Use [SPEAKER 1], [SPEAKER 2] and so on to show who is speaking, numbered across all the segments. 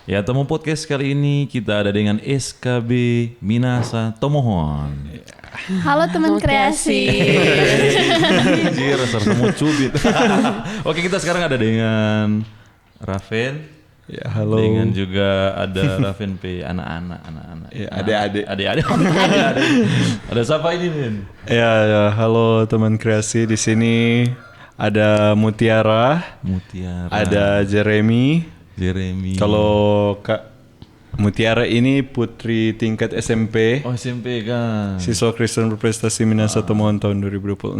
[SPEAKER 1] Ya, Tomo Podcast kali ini kita ada dengan SKB Minasa Tomohon.
[SPEAKER 2] Halo teman kreasi.
[SPEAKER 1] Jir, semua cubit. Oke, kita sekarang ada dengan Raven.
[SPEAKER 3] Ya, halo.
[SPEAKER 1] Dengan juga ada Raven P anak-anak.
[SPEAKER 3] Ya, adik-adik.
[SPEAKER 1] Adik-adik. Ada siapa ini, Min?
[SPEAKER 3] Ya, halo teman kreasi. Di sini ada Mutiara, ada Jeremy. Kalau Kak Mutiara ini putri tingkat SMP.
[SPEAKER 1] Oh, SMP kan.
[SPEAKER 3] Siswa Kristen Berprestasi Minasa Tomohon tahun 2026.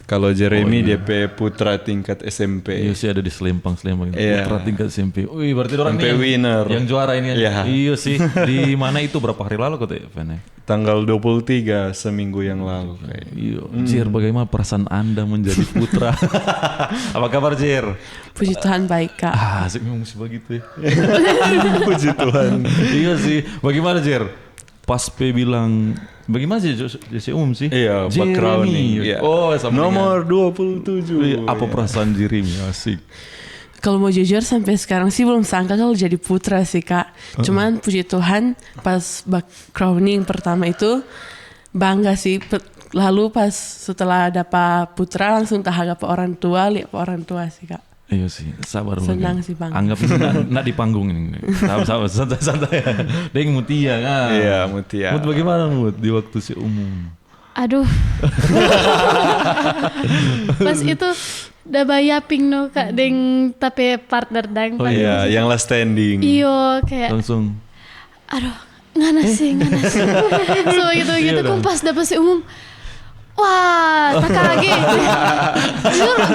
[SPEAKER 3] Kalau Jeremy DP putra tingkat SMP.
[SPEAKER 1] Iya sih, ada di Selempang
[SPEAKER 3] Iya.
[SPEAKER 1] putra tingkat SMP. Wih, berarti orang
[SPEAKER 3] SMP
[SPEAKER 1] ini
[SPEAKER 3] winner.
[SPEAKER 1] yang juara ini.
[SPEAKER 3] Iya.
[SPEAKER 1] Iya sih. Di mana itu berapa hari lalu kok Fan?
[SPEAKER 3] Tanggal 23 seminggu yang lalu.
[SPEAKER 1] Iya. Jir, bagaimana perasaan Anda menjadi putra? Apa kabar, Jir?
[SPEAKER 4] Puji Tuhan baik, Kak.
[SPEAKER 1] Asik ngomong sih begitu ya.
[SPEAKER 3] Puji Tuhan.
[SPEAKER 1] Iya sih. Bagaimana, Jir? Pas P bilang bagaimana sih Jesse umum sih?
[SPEAKER 3] Iya, background-nya. Iya.
[SPEAKER 1] Oh, sama
[SPEAKER 3] Nomor 27.
[SPEAKER 1] Apa perasaan Jeremy? Asik.
[SPEAKER 4] Kalau mau jujur sampai sekarang sih belum sangka kalau jadi putra sih, Kak. Cuman puji Tuhan pas crowning pertama itu bangga sih. Lalu pas setelah dapat putra langsung tahagap orang tua, lihat orang tua sih, Kak.
[SPEAKER 1] Iya sih, sabar.
[SPEAKER 4] Senang sih, Bang.
[SPEAKER 1] Anggap ini nak di panggung ini. Sabar, santai. Deng Mutia kan.
[SPEAKER 3] Iya, Mutia.
[SPEAKER 1] Mut bagaimana Mut di waktu si umum?
[SPEAKER 2] Aduh. Pas itu udah bayaping no Kak deng tapi partner dang.
[SPEAKER 3] Oh iya, yang last standing.
[SPEAKER 2] Iyo kayak
[SPEAKER 1] Langsung.
[SPEAKER 2] aduh nganas sih. So gitu kompas dapat si umum. Wah, tak kaget.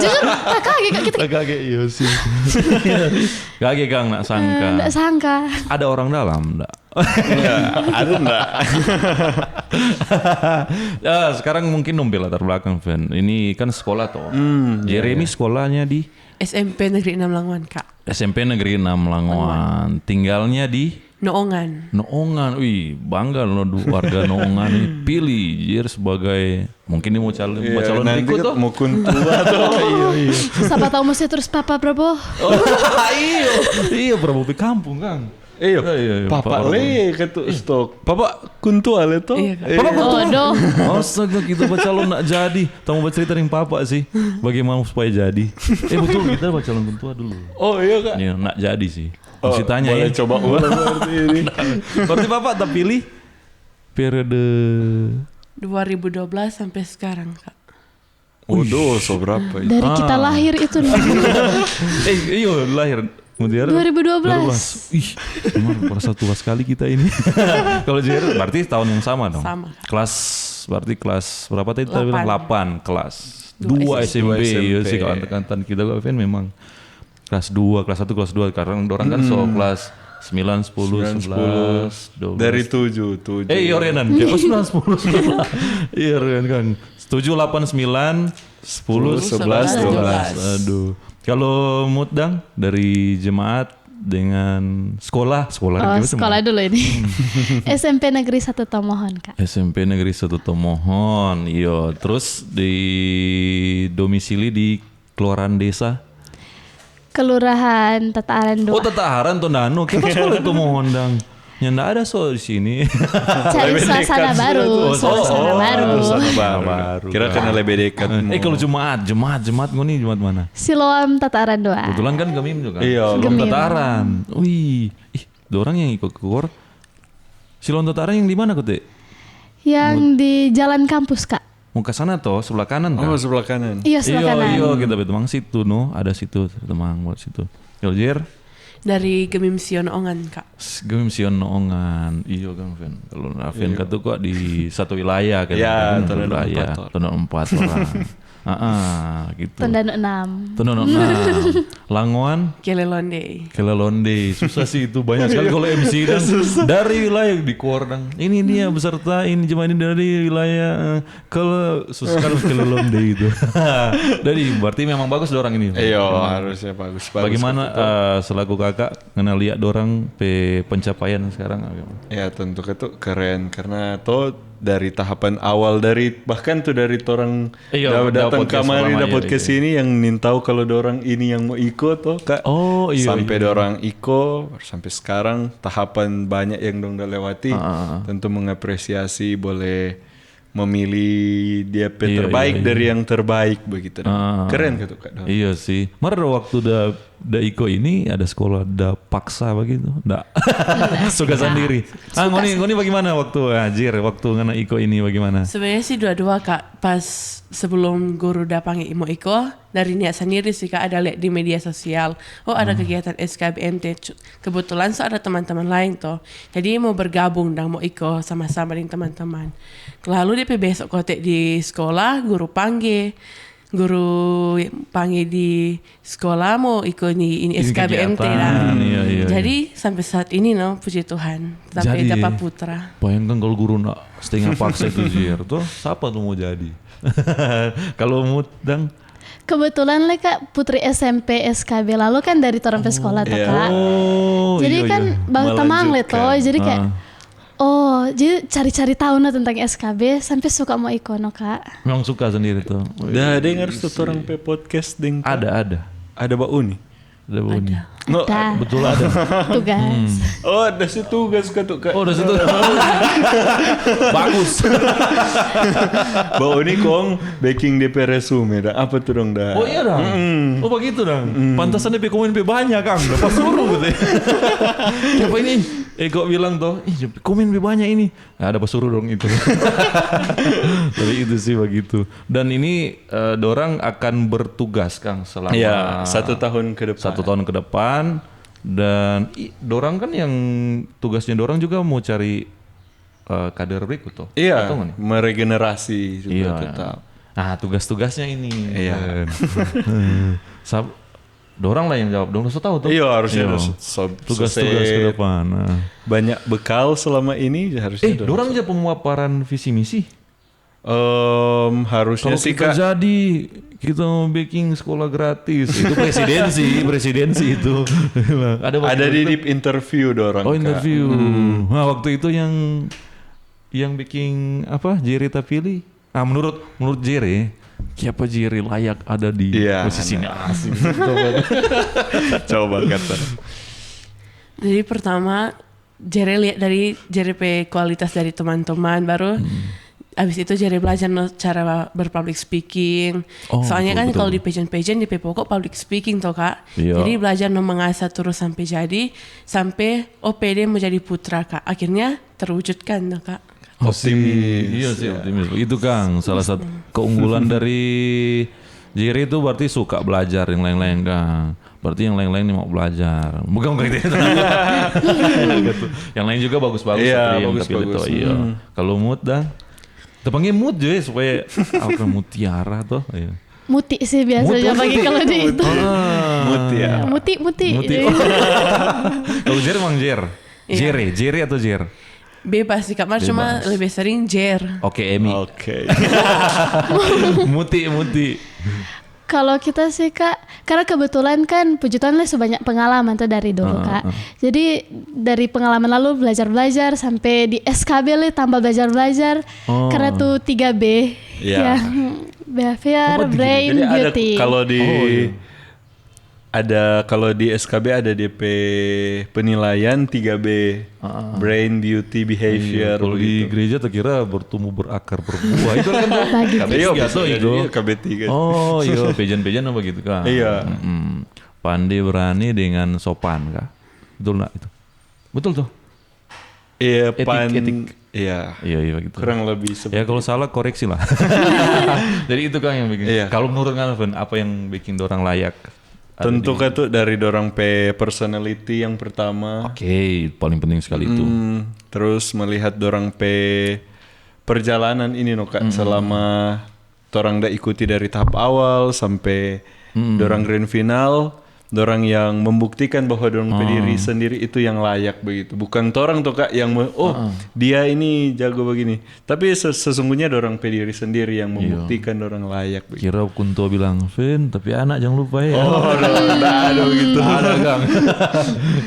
[SPEAKER 2] jujur tak kaget Kak kita.
[SPEAKER 1] Kaget iya sih. Kaget Kang, nak sangka.
[SPEAKER 2] Nggak sangka.
[SPEAKER 1] Ada orang dalam enggak?
[SPEAKER 3] Ada enggak?
[SPEAKER 1] Ya, sekarang mungkin nombel latar belakang Van. Ini kan sekolah toh. Jeremy sekolahnya di
[SPEAKER 4] SMP Negeri 6 Langoan, Kak.
[SPEAKER 1] SMP Negeri 6 Langoan. Tinggalnya di
[SPEAKER 4] Noongan.
[SPEAKER 1] Wih bangga loh warga Noongan ini pilih Jir sebagai mungkin dia mau calon berikut tuh.
[SPEAKER 3] Mau kuntua tuh.
[SPEAKER 1] Iya.
[SPEAKER 2] Siapa tahu mesti terus Papa Prabowo.
[SPEAKER 1] Iya Prabowo di kampung Kang.
[SPEAKER 3] Iya.
[SPEAKER 1] Papa
[SPEAKER 3] Papa le ketu stok. Papa kuntua le toh.
[SPEAKER 4] Iya, Kak.
[SPEAKER 1] Papa kuntua.
[SPEAKER 2] Aduh.
[SPEAKER 1] Astaga kita calon nak jadi. Tamu bercerita dengan Papa sih. Bagaimana supaya jadi. Betul kita calon kuntua dulu.
[SPEAKER 3] Oh iya Kak.
[SPEAKER 1] Iya nak jadi sih. Mesti tanya
[SPEAKER 3] boleh
[SPEAKER 1] ya.
[SPEAKER 3] coba ulang berarti ini.
[SPEAKER 1] Berarti Bapak tak pilih periode
[SPEAKER 4] 2012 sampai sekarang, Kak.
[SPEAKER 3] Waduh, so berapa itu?
[SPEAKER 2] Dari kita lahir itu nih.
[SPEAKER 1] iya lahir Mutiara
[SPEAKER 2] 2012.
[SPEAKER 1] Ih, emang merasa tua sekali kita ini. Kalau Jer berarti tahun yang sama dong.
[SPEAKER 4] Sama.
[SPEAKER 1] Berarti kelas berapa tadi kita bilang 8 kelas. 2 SMP.
[SPEAKER 3] SMP.
[SPEAKER 1] Iya sih kalau angkatan kita kan memang kelas 2, kelas 1, kelas 2 karena orang kan so kelas 9, 10, 11, 12.
[SPEAKER 3] Dari 7.
[SPEAKER 1] Iya Renan, kayak 9, 10, 11. Iya Renan kan. 7, 8, 9, 10, 11, 12. Aduh. Kalau Mutdang dari jemaat dengan sekolah
[SPEAKER 2] Sekolah dulu ini. SMP Negeri 1 Tomohon, Kak.
[SPEAKER 1] SMP Negeri 1 Tomohon. Iya, terus di domisili di Kelurahan Desa.
[SPEAKER 2] Kelurahan Tataharan 2.
[SPEAKER 1] Oh, Tataharan Tondano. Kita sekolah Tomohon dang. Ya enggak ada so di sini.
[SPEAKER 2] Cari suasana baru. Suasana baru.
[SPEAKER 3] Kira karena lebih dekat.
[SPEAKER 1] Kalau Jumat nih Jumat mana?
[SPEAKER 2] Siloam Tataharan 2.
[SPEAKER 1] Kebetulan kan Gemim juga.
[SPEAKER 3] Iya,
[SPEAKER 1] Silom Tataharan. Wih, ada orang yang ikut keluar. Silom Tataharan yang di mana Kote?
[SPEAKER 2] Yang di Jalan Kampus, Kak.
[SPEAKER 1] Mau ke sana toh, sebelah kanan kan?
[SPEAKER 3] Oh, sebelah kanan.
[SPEAKER 2] Iya, sebelah kanan.
[SPEAKER 1] Iya, kita betemang situ no, ada situ betemang buat situ. Jer
[SPEAKER 4] Dari Gemim Sion Noongan, Kak.
[SPEAKER 1] Gemim Sion Noongan. Iya Kang Fen. Kalau Raven kata kok di satu wilayah kan.
[SPEAKER 3] Iya,
[SPEAKER 1] satu wilayah. Tondano 4 orang. Gitu.
[SPEAKER 2] Tondano 6.
[SPEAKER 1] Tondano 6. Langoan
[SPEAKER 4] Kelelonde.
[SPEAKER 1] susah sih itu banyak sekali kalau MC dan dari wilayah di Kordang. Ini dia beserta ini cuma ini dari wilayah kalau susah sekali Kelelonde itu. Dari berarti memang bagus orang ini.
[SPEAKER 3] Iya, harusnya bagus.
[SPEAKER 1] Bagaimana selaku kakak kenal lihat dorang pencapaian sekarang?
[SPEAKER 3] Ya tentu itu keren karena toh dari tahapan awal dari bahkan tuh dari orang
[SPEAKER 1] Iya,
[SPEAKER 3] datang
[SPEAKER 1] podcast
[SPEAKER 3] kamari
[SPEAKER 1] pertama,
[SPEAKER 3] dapat
[SPEAKER 1] iya,
[SPEAKER 3] ke
[SPEAKER 1] iya.
[SPEAKER 3] sini yang tahu kalau dorang ini yang mau ikut tuh Kak.
[SPEAKER 1] Oh, iya,
[SPEAKER 3] Sampai
[SPEAKER 1] iya.
[SPEAKER 3] dorang ikut sampai sekarang tahapan banyak yang dong udah lewati. Tentu mengapresiasi boleh memilih dia
[SPEAKER 1] Iya,
[SPEAKER 3] terbaik
[SPEAKER 1] iya,
[SPEAKER 3] dari yang terbaik begitu. Keren gitu Kak.
[SPEAKER 1] Iya sih. Mar waktu da iko ini ada sekolah da paksa begitu. Nggak. Suka sendiri. Ngoni bagaimana waktu waktu ngana iko ini bagaimana?
[SPEAKER 4] Sebenarnya sih dua-dua Kak. Pas sebelum guru udah panggil mau iko, dari niat sendiri sih Kak, ada lihat di media sosial. Oh ada kegiatan SKBMT. Kebetulan so ada teman-teman lain toh. Jadi mau bergabung dan mau iko sama-sama dengan teman-teman. Lalu dia besok kotek di sekolah, guru panggil di sekolah mau ikut ini SKBMT lah.
[SPEAKER 1] Iya.
[SPEAKER 4] Jadi sampai saat ini puji Tuhan sampai
[SPEAKER 1] Jadi,
[SPEAKER 4] dapat putra.
[SPEAKER 1] Bayangkan kalau guru nak setengah paksa itu Jir, tuh siapa tuh mau jadi? Kalau Mudang?
[SPEAKER 2] Kebetulan lah Kak putri SMP SKB lalu kan dari Torompe sekolah tuh Kak.
[SPEAKER 1] Oh,
[SPEAKER 2] Jadi kan bang temang le toh, jadi kayak jadi cari-cari tahu tentang SKB sampai suka mau ikut Kak.
[SPEAKER 1] Memang suka sendiri tuh.
[SPEAKER 3] Dah dengar tuh orang pe podcast ding.
[SPEAKER 1] Ada.
[SPEAKER 3] Ada Mbak Uni.
[SPEAKER 1] Ada bunyi.
[SPEAKER 3] No,
[SPEAKER 2] Ada.
[SPEAKER 1] Betul ada.
[SPEAKER 2] Tugas.
[SPEAKER 3] oh ada si tugas Kak tuh Kak.
[SPEAKER 1] Oh, udah situ. Bagus.
[SPEAKER 3] Mbak Uni kong baking DP resume dah. Apa tuh dong dah?
[SPEAKER 1] Oh iya dong. Oh begitu dong. Pantasan dia komen banyak Kang. Lepas suruh gitu. Siapa ini? Kok bilang toh, komen banyak ini. Nah, ada pesuruh dong itu. Tapi itu sih begitu. Dan ini dorang akan bertugas Kang selama
[SPEAKER 3] Iya, 1 tahun ke depan.
[SPEAKER 1] 1 tahun ke depan. Dan dorang kan yang tugasnya dorang juga mau cari kader berikut toh.
[SPEAKER 3] Iya,
[SPEAKER 1] Atau nggak nih?
[SPEAKER 3] meregenerasi juga
[SPEAKER 1] Iya.
[SPEAKER 3] tetap.
[SPEAKER 1] Nah tugas-tugasnya ini.
[SPEAKER 3] Iya.
[SPEAKER 1] Dorang lah yang jawab. Dorang so tahu tuh.
[SPEAKER 3] Iya harusnya
[SPEAKER 1] Iya. Tugas-tugas ke depan. Nah.
[SPEAKER 3] banyak bekal selama ini harusnya.
[SPEAKER 1] Dorang aja pemaparan visi misi.
[SPEAKER 3] Harusnya
[SPEAKER 1] Kalau
[SPEAKER 3] sih
[SPEAKER 1] kita
[SPEAKER 3] Kak.
[SPEAKER 1] jadi kita mau baking sekolah gratis. Itu presidensi itu.
[SPEAKER 3] Ada di deep interview dorang.
[SPEAKER 1] Oh
[SPEAKER 3] Kak.
[SPEAKER 1] interview. Nah waktu itu yang baking apa Jerry Tapili. Ah menurut Jerry, siapa Jerry layak ada di posisi ini? Asik.
[SPEAKER 3] Coba kata.
[SPEAKER 4] Jadi pertama Jere lihat dari Jere pe kualitas dari teman-teman baru abis itu Jere belajar cara berpublic speaking.
[SPEAKER 1] Oh,
[SPEAKER 4] Soalnya kan
[SPEAKER 1] betul.
[SPEAKER 4] kalau di pageant di pokok public speaking toh Kak.
[SPEAKER 1] Iya.
[SPEAKER 4] Jadi belajar mengasah terus sampai OPD menjadi putra Kak. Akhirnya terwujudkan toh Kak.
[SPEAKER 3] Optimis.
[SPEAKER 1] Iya sih optimis. Itu Kang salah satu keunggulan dari Jerry itu berarti suka belajar yang lain-lain Kang. Berarti yang lain-lain ini mau belajar. Bukan begitu. Yang lain juga bagus-bagus.
[SPEAKER 3] Iya,
[SPEAKER 1] tapi
[SPEAKER 3] bagus-bagus.
[SPEAKER 1] itu, iya. Kalau mood dah. Terpanggil mood je supaya apa mutiara tuh. Iya.
[SPEAKER 2] Muti sih biasanya bagi kalau di itu.
[SPEAKER 3] Mutiara.
[SPEAKER 2] Muti.
[SPEAKER 1] Muti. Kalau Jer emang Jer. Jerry atau Jer?
[SPEAKER 4] Bebas sih Kak, Mar cuma lebih sering Jer.
[SPEAKER 1] Oke, Emi.
[SPEAKER 3] Oke.
[SPEAKER 1] Muti.
[SPEAKER 2] Kalau kita sih Kak, karena kebetulan kan puji Tuhan lah sebanyak pengalaman tuh dari dulu Kak. Jadi dari pengalaman lalu belajar sampai di SKB lah tambah belajar. Karena tuh 3B
[SPEAKER 3] Iya.
[SPEAKER 2] yang behavior, brain,
[SPEAKER 3] Jadi ada
[SPEAKER 2] beauty.
[SPEAKER 3] kalau di kalau di SKB ada DP penilaian 3B. Brain, beauty, behavior.
[SPEAKER 1] Kalau di
[SPEAKER 3] begitu.
[SPEAKER 1] gereja terkira bertumbuh berakar berbuah itu kan
[SPEAKER 2] Bagi
[SPEAKER 3] Iya,
[SPEAKER 1] KB3 tuh itu.
[SPEAKER 3] KB3.
[SPEAKER 1] Oh iya pejan apa gitu kan.
[SPEAKER 3] Iya.
[SPEAKER 1] Pandai berani dengan sopan kah? Betul nggak itu? Betul tuh.
[SPEAKER 3] Iya,
[SPEAKER 1] Etik.
[SPEAKER 3] Iya.
[SPEAKER 1] Iya gitu.
[SPEAKER 3] Kurang lebih
[SPEAKER 1] Ya kalau salah koreksi lah. Jadi itu kan yang bikin.
[SPEAKER 3] Iya.
[SPEAKER 1] Kalau menurut Alvin apa yang bikin orang layak? Ada
[SPEAKER 3] tentu
[SPEAKER 1] di-
[SPEAKER 3] kan tuh dari dorang pe personality yang pertama.
[SPEAKER 1] Oke, paling penting sekali itu.
[SPEAKER 3] Terus melihat dorang pe perjalanan ini no Kak selama dorang dah ikuti dari tahap awal sampai dorang grand final, dorang yang membuktikan bahwa dorang pe diri sendiri itu yang layak begitu. Bukan torang tuh Kak yang dia ini jago begini. Tapi sesungguhnya dorang pe diri sendiri yang membuktikan dorang layak begitu.
[SPEAKER 1] Kira Kunto bilang, Vin, tapi anak jangan lupa ya.
[SPEAKER 3] Oh, ada begitu.
[SPEAKER 1] Ada Kang.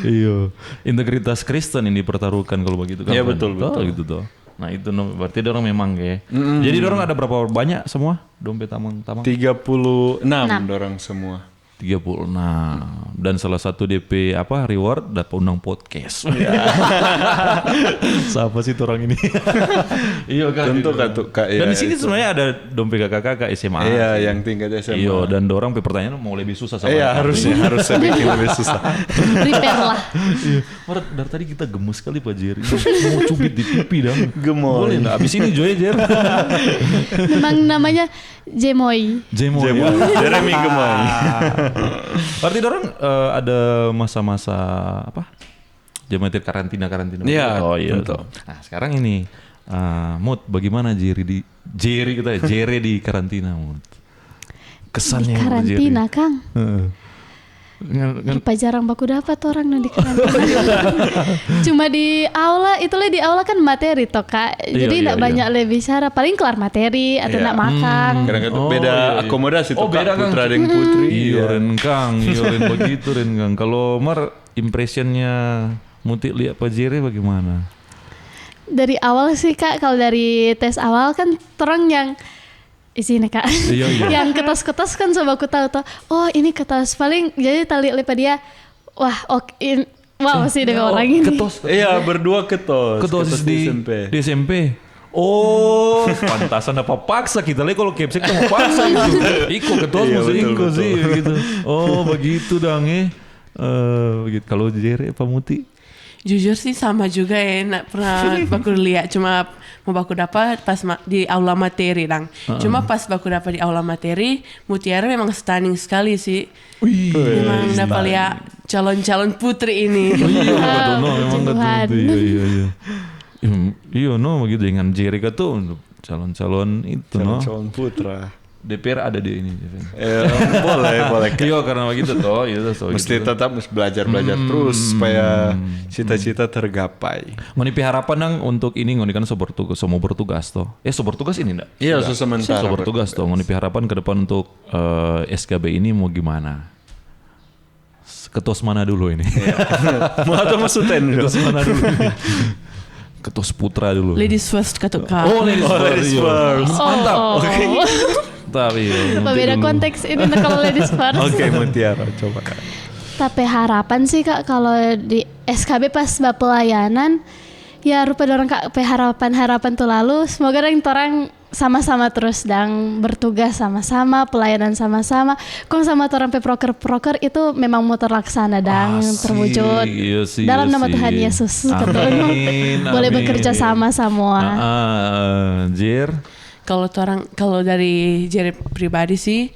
[SPEAKER 1] Iya. Integritas Kristen ini dipertaruhkan kalau begitu kan.
[SPEAKER 3] Iya,
[SPEAKER 1] Vin?
[SPEAKER 3] betul.
[SPEAKER 1] Gitu tuh. Nah itu berarti dorong memang kayak. Jadi dorong ada berapa banyak semua dompet tamang-tamang?
[SPEAKER 3] 36 dorang semua.
[SPEAKER 1] 36. Dan salah satu DP reward dapat undang podcast. Siapa sih tuh orang ini? Iya kan.
[SPEAKER 3] Tentu Kak.
[SPEAKER 1] Dan di sini sebenarnya ada dompet kakak-kakak SMA.
[SPEAKER 3] Iya, yang tingkat SMA.
[SPEAKER 1] Iya, dan dorang pertanyaan mau lebih susah sama.
[SPEAKER 3] Iya, harus saya bikin lebih susah.
[SPEAKER 2] Prepare lah.
[SPEAKER 1] Iya. Dari tadi kita gemes sekali Pak Jerry. Mau cubit di pipi dong.
[SPEAKER 3] Gemoy.
[SPEAKER 1] Boleh nggak? Abis ini Joy Jer.
[SPEAKER 2] Memang namanya Jemoy.
[SPEAKER 1] Jemoy.
[SPEAKER 3] Jeremy Gemoy.
[SPEAKER 1] Berarti dorang ada masa-masa Jematir karantina.
[SPEAKER 3] Iya,
[SPEAKER 1] Oh iya.
[SPEAKER 3] betul.
[SPEAKER 1] Nah sekarang ini Mut, bagaimana Jerry di karantina Mut? Kesannya
[SPEAKER 2] Di karantina Kang. Lupa jarang baku dapat orang di karantina. Cuma di aula, itulah di aula kan materi toh Kak. Jadi enggak banyak lebih bicara, paling kelar materi atau nak makan.
[SPEAKER 3] Kadang-kadang beda akomodasi tuh
[SPEAKER 1] beda
[SPEAKER 3] Kak,
[SPEAKER 1] Kang.
[SPEAKER 3] putra dan putri.
[SPEAKER 1] Iya Ren Kang, begitu Ren Kang. Kalau Mar impressionnya Muti lihat Pak Jerry bagaimana?
[SPEAKER 2] Dari awal sih Kak, kalau dari tes awal kan terang yang sini Kak.
[SPEAKER 1] Iya.
[SPEAKER 2] Yang ketas-ketas kan coba aku tahu tuh. Oh ini ketas paling jadi tali lepa dia. Wah oke. Wow sih dengan orang ini.
[SPEAKER 1] Ketos.
[SPEAKER 3] Iya, berdua ketos
[SPEAKER 1] di SMP. Oh, pantasan apa paksa kita lagi kalau capsek tuh mau paksa itu. Iko ketos
[SPEAKER 3] Iya,
[SPEAKER 1] mesti
[SPEAKER 3] betul,
[SPEAKER 1] Iko
[SPEAKER 3] betul.
[SPEAKER 1] sih gitu. Oh, begitu dong begitu. Kalau Jerry apa Muti?
[SPEAKER 4] Jujur sih sama juga ya, nak pernah baku lihat, cuma mau baku dapat pas di aula materi dang. Cuma pas baku dapat di aula materi, Mutiara memang stunning sekali sih. Memang dapat lihat calon-calon putri ini.
[SPEAKER 1] Iya, betul no, memang
[SPEAKER 2] Tuhan.
[SPEAKER 1] betul. Iya. Iya no, begitu dengan Jerry tuh untuk calon-calon itu no.
[SPEAKER 3] Calon putra.
[SPEAKER 1] DPR ada di ini.
[SPEAKER 3] Boleh.
[SPEAKER 1] Iya karena begitu toh, itu
[SPEAKER 3] Mesti tetap belajar terus supaya cita-cita tergapai.
[SPEAKER 1] Ngoni harapan nang untuk ini ngoni kan mau bertugas toh. Bertugas ini enggak?
[SPEAKER 3] Iya, sementara.
[SPEAKER 1] Bertugas toh. Ngoni harapan ke depan untuk SKB ini mau gimana? Ketos mana dulu ini?
[SPEAKER 3] Mau atau maksudnya
[SPEAKER 1] Ketos mana dulu? Ketos putra dulu.
[SPEAKER 4] Ladies first kata Kak.
[SPEAKER 1] Oh, ladies first. Mantap.
[SPEAKER 2] Oke.
[SPEAKER 1] Tapi
[SPEAKER 2] Apa beda konteks ini kalau ladies first.
[SPEAKER 3] Oke, Mutiara coba Kak.
[SPEAKER 2] Tapi harapan sih Kak kalau di SKB pas pelayanan ya rupa orang Kak harapan tuh lalu semoga orang sama-sama terus dan bertugas sama-sama, pelayanan sama-sama. Kong sama orang proker itu memang mau terlaksana dan terwujud dalam nama Tuhan Yesus. Boleh bekerja sama semua.
[SPEAKER 1] Jer.
[SPEAKER 4] Kalau dari Jerry pribadi sih,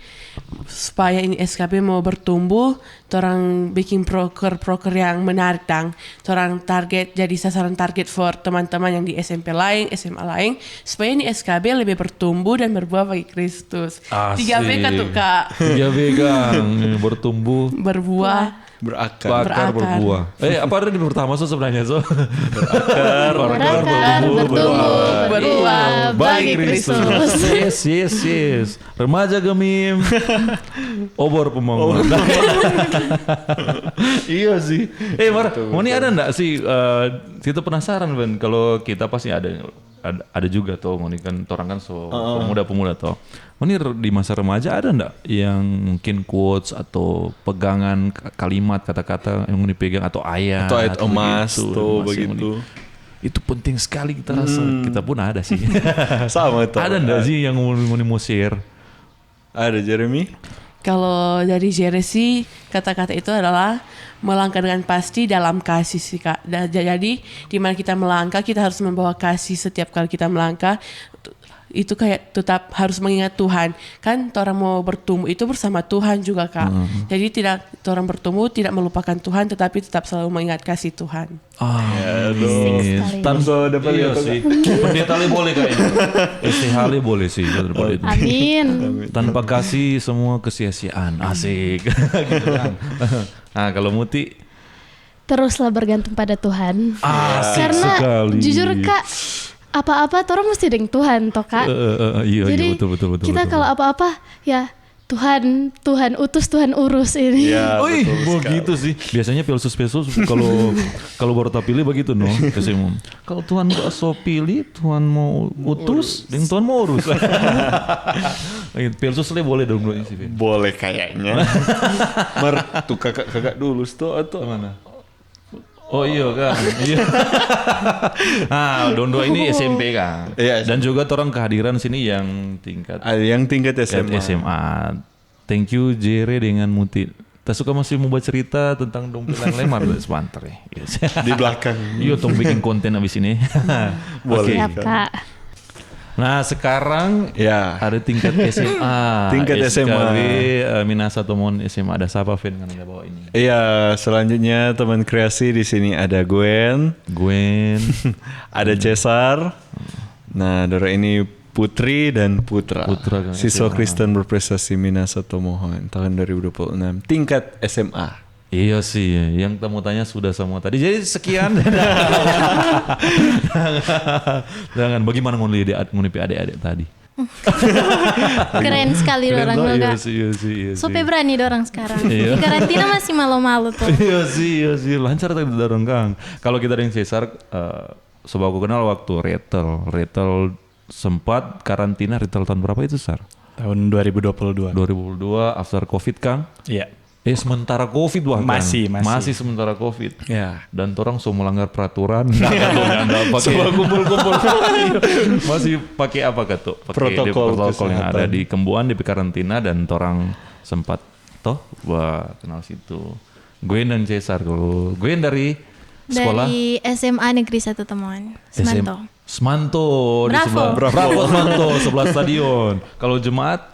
[SPEAKER 4] supaya ini SKB mau bertumbuh, orang bikin proker yang menarik dang. Orang target jadi sasaran target for teman-teman yang di SMP lain, SMA lain, supaya ini SKB lebih bertumbuh dan berbuah bagi Kristus. 3B tuh Kak.
[SPEAKER 1] 3B Kang, bertumbuh,
[SPEAKER 4] berbuah.
[SPEAKER 1] Bakar berbuah. Apa ada di pertama sebenarnya
[SPEAKER 2] Berakar, bertumbuh, berbuah bagi Kristus.
[SPEAKER 1] Yes. Remaja gemim. Obor pembangunan. Iya sih. Mar, mau nih ada enggak sih kita penasaran Ben kalau kita pasti ada juga tuh ngoni kan orang kan pemuda-pemuda tuh. Ngoni di masa remaja ada enggak yang mungkin quotes atau pegangan kalimat kata-kata yang ngoni pegang atau ayat
[SPEAKER 3] emas tuh begitu.
[SPEAKER 1] Itu penting sekali kita rasa. Kita pun ada sih.
[SPEAKER 3] Sama itu.
[SPEAKER 1] Ada enggak sih yang ngoni mau share?
[SPEAKER 3] Ada Jeremy?
[SPEAKER 4] Kalau dari Jerry sih kata-kata itu adalah melangkah dengan pasti dalam kasih sih Kak. Jadi di mana kita melangkah kita harus membawa kasih setiap kali kita melangkah. Itu kayak tetap harus mengingat Tuhan. Kan orang mau bertumbuh itu bersama Tuhan juga Kak. Jadi orang bertumbuh tidak melupakan Tuhan tetapi tetap selalu mengingat kasih Tuhan.
[SPEAKER 3] Tanpa dapat
[SPEAKER 1] Iya sih. Pendeta boleh kayaknya. STHL boleh sih.
[SPEAKER 2] Amin.
[SPEAKER 1] Tanpa kasih semua kesia-siaan. Asik. Gitu kan. Nah kalau Muti
[SPEAKER 2] Teruslah bergantung pada Tuhan.
[SPEAKER 1] asik
[SPEAKER 2] Karena
[SPEAKER 1] sekali.
[SPEAKER 2] jujur Kak, apa-apa orang mesti dengan Tuhan toh Kak.
[SPEAKER 1] Iya
[SPEAKER 2] Jadi
[SPEAKER 1] betul.
[SPEAKER 2] kita kalau apa-apa ya Tuhan utus, Tuhan urus ini.
[SPEAKER 3] Ya,
[SPEAKER 1] Oi,
[SPEAKER 3] betul sekali.
[SPEAKER 1] begitu sih. Biasanya pelsus kalau baru pilih begitu no. Biasanya, kalau Tuhan gak so pilih, Tuhan mau utus, dan Tuhan mau urus. Pelsus boleh dong dua sih.
[SPEAKER 3] Boleh kayaknya. Tuh kakak dulu atau mana?
[SPEAKER 1] Oh iya kan. Iya. Nah, Dondo ini SMP kan.
[SPEAKER 3] Iya,
[SPEAKER 1] Dan juga orang kehadiran sini yang tingkat
[SPEAKER 3] Ada yang tingkat SMA.
[SPEAKER 1] SMA. Thank you Jere dengan Muti. Tak suka masih mau baca cerita tentang dompelan lemar sebentar ya.
[SPEAKER 3] Di belakang.
[SPEAKER 1] Iya, tong bikin konten abis ini.
[SPEAKER 3] Boleh.
[SPEAKER 2] Siap Kak.
[SPEAKER 1] Nah sekarang
[SPEAKER 3] Ya.
[SPEAKER 1] ada tingkat SMA.
[SPEAKER 3] Tingkat SMA.
[SPEAKER 1] SKB, Minasa Tomon SMA. Ada siapa Vin kan ada bawa ini?
[SPEAKER 3] Iya, selanjutnya teman kreasi di sini ada Gwen, ada Cesar. Nah, Dora ini Putri dan Putra.
[SPEAKER 1] Putra kan,
[SPEAKER 3] Siswa
[SPEAKER 1] SMA.
[SPEAKER 3] Kristen berprestasi Minasa Tomohon tahun 2026. Tingkat SMA.
[SPEAKER 1] Iya sih, yang tamu tanya sudah semua tadi. Jadi sekian. Jangan bagaimana ngulipi adik-adik tadi.
[SPEAKER 2] Keren sekali orang lo Kak.
[SPEAKER 1] Iya sih.
[SPEAKER 2] Sope berani dorang sekarang.
[SPEAKER 1] Iya.
[SPEAKER 2] Di karantina masih malu-malu tuh.
[SPEAKER 1] Iya sih. Lancar tadi dorong Kang. Kalau kita dengan Cesar, sebab aku kenal waktu Retel sempat karantina Retel tahun berapa itu Sar?
[SPEAKER 5] Tahun 2022.
[SPEAKER 1] 2022 after Covid Kang.
[SPEAKER 5] Iya.
[SPEAKER 1] Sementara Covid bahkan. Masih sementara Covid.
[SPEAKER 5] Ya.
[SPEAKER 1] Dan orang so melanggar peraturan. Nggak pakai kumpul-kumpul. Masih pakai apa Kak tuh? Pakai protokol yang ada di Kembuan di karantina dan orang sempat kenal situ. Gwen dan Cesar. Kalau Gwen dari sekolah
[SPEAKER 2] Dari SMA Negeri 1 Temuan. Semanto.
[SPEAKER 1] Semanto di
[SPEAKER 2] Bravo.
[SPEAKER 1] sebelah Bravo Semanto sebelah stadion. Kalau
[SPEAKER 2] Jemaat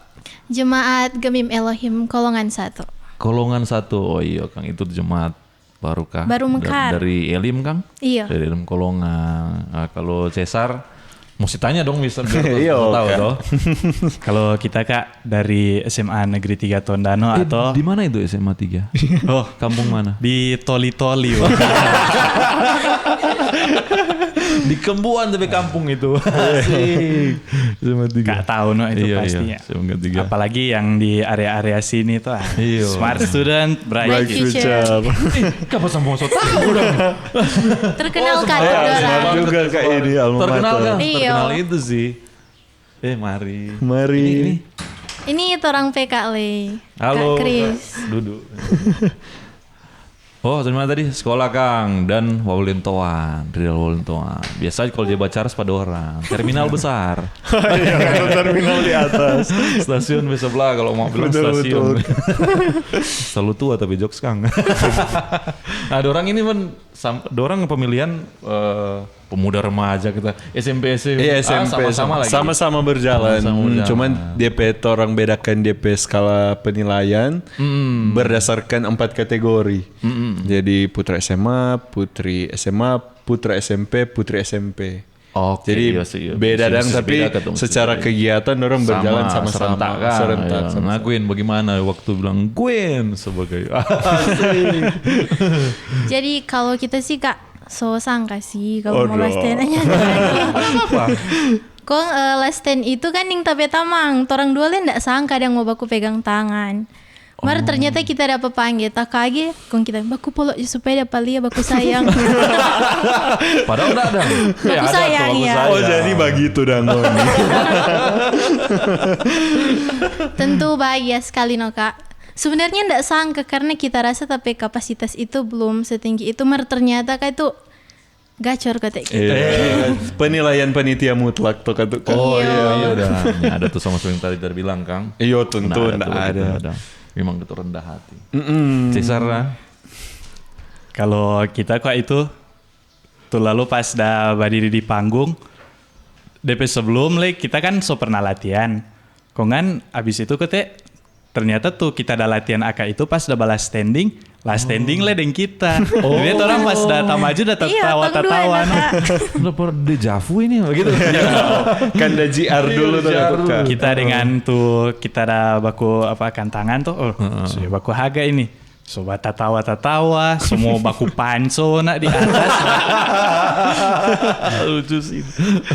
[SPEAKER 2] Gemim Elohim Kolongan 1.
[SPEAKER 1] Kolongan 1. Oh iya Kang, itu jemaat baru kah?
[SPEAKER 2] Baru mekar.
[SPEAKER 1] Dari Elim Kang?
[SPEAKER 2] Iya.
[SPEAKER 1] Dari Elim Kolongan. Nah, kalau Cesar mesti tanya dong bisa biar
[SPEAKER 3] Iya,
[SPEAKER 1] tahu
[SPEAKER 3] oke.
[SPEAKER 1] toh.
[SPEAKER 5] Kalau kita Kak dari SMA Negeri 3 Tondano atau
[SPEAKER 1] Di mana itu SMA 3?
[SPEAKER 5] oh
[SPEAKER 1] Kampung mana?
[SPEAKER 5] di Toli-Toli. Wak.
[SPEAKER 1] Di Kembuan tapi kampung itu. Asik. SMA 3.
[SPEAKER 5] Gak tahu no itu
[SPEAKER 1] Iya,
[SPEAKER 5] pastinya.
[SPEAKER 1] SMA 3.
[SPEAKER 5] Apalagi yang di area-area sini tuh.
[SPEAKER 1] Iya.
[SPEAKER 5] Smart student, bright
[SPEAKER 2] Bright future.
[SPEAKER 1] Kapan sama so tahu dong.
[SPEAKER 2] Terkenal Kak
[SPEAKER 1] sempat.
[SPEAKER 2] Dora.
[SPEAKER 3] Smart juga kayak ini alma
[SPEAKER 1] Terkenal
[SPEAKER 3] mater.
[SPEAKER 1] kan?
[SPEAKER 2] Iya.
[SPEAKER 1] Terkenal itu sih. Mari.
[SPEAKER 3] Mari.
[SPEAKER 2] Ini orang PK Le.
[SPEAKER 1] Halo.
[SPEAKER 2] Kak Kris.
[SPEAKER 1] Kak. Duduk. Oh, terima tadi sekolah Kang dan Walentoan, Real Walentoan. Biasa kalau dia baca harus pada orang. Terminal besar.
[SPEAKER 3] Iya, kan terminal di atas.
[SPEAKER 1] Stasiun di sebelah kalau mau bilang
[SPEAKER 3] Betul,
[SPEAKER 1] stasiun. Selalu tua tapi jokes Kang. Nah, dorang ini kan dorang pemilihan pemuda remaja kita SMP SMP.
[SPEAKER 3] Iya, SMP
[SPEAKER 1] sama-sama lagi.
[SPEAKER 3] sama-sama berjalan.
[SPEAKER 1] Sama-sama berjalan.
[SPEAKER 3] Cuman DP orang bedakan DP skala penilaian berdasarkan 4 kategori. Jadi putra SMA, putri SMA, putra SMP, putri SMP.
[SPEAKER 1] Oke,
[SPEAKER 3] Jadi
[SPEAKER 1] iya sih, iya.
[SPEAKER 3] beda dong,
[SPEAKER 1] Bisnis
[SPEAKER 3] tapi
[SPEAKER 1] beda ketemu
[SPEAKER 3] secara
[SPEAKER 1] sih.
[SPEAKER 3] kegiatan orang berjalan
[SPEAKER 1] Sama,
[SPEAKER 3] sama-sama
[SPEAKER 1] serentak kan.
[SPEAKER 3] serentak.
[SPEAKER 1] Iya. Nah, Gwen bagaimana waktu bilang Gwen sebagai
[SPEAKER 2] Jadi kalau kita sih Kak so sangka sih kalau mau
[SPEAKER 3] Aduh.
[SPEAKER 2] last ten-nya. Kong last ten itu kan ning tape tamang, torang dua lain ndak sangka ada yang mau baku pegang tangan. Mar ternyata kita dapat panggil tak kage, kong kita baku polok supaya dapat lihat baku sayang.
[SPEAKER 1] Padahal enggak ada.
[SPEAKER 2] Baku sayang ya.
[SPEAKER 3] Oh jadi begitu dan
[SPEAKER 2] Tentu bahagia sekali no Kak. Sebenarnya ndak sangka karena kita rasa tapi kapasitas itu belum setinggi itu. Mar ternyata Kak itu gacor kata kita.
[SPEAKER 3] penilaian panitia mutlak tuh kan.
[SPEAKER 1] Oh iya udah. Ya, ada tuh sama yang tadi bilang Kang.
[SPEAKER 3] Iya tentu
[SPEAKER 1] Nah,
[SPEAKER 3] ndak
[SPEAKER 1] tuh,
[SPEAKER 3] ada.
[SPEAKER 1] gitu, memang itu rendah hati.
[SPEAKER 3] Mm-mm.
[SPEAKER 1] Cesar lah.
[SPEAKER 5] Kalau kita kok itu tuh lalu pas dah berdiri di panggung DP sebelum kita kan so pernah latihan. Kongan abis itu ternyata tuh kita ada latihan AK itu pas udah balas standing, last standing deng kita. Jadi orang pas datang maju udah tertawa-tertawa.
[SPEAKER 1] Udah pernah dejavu ini begitu.
[SPEAKER 3] Kan ada JR dulu tuh
[SPEAKER 1] JR.
[SPEAKER 3] Kak.
[SPEAKER 5] Kita dengan tuh kita ada baku apa kantangan tuh. Sudah baku haga ini. Sobat tatawa, semua baku panco nak di atas.
[SPEAKER 1] Lucu sih.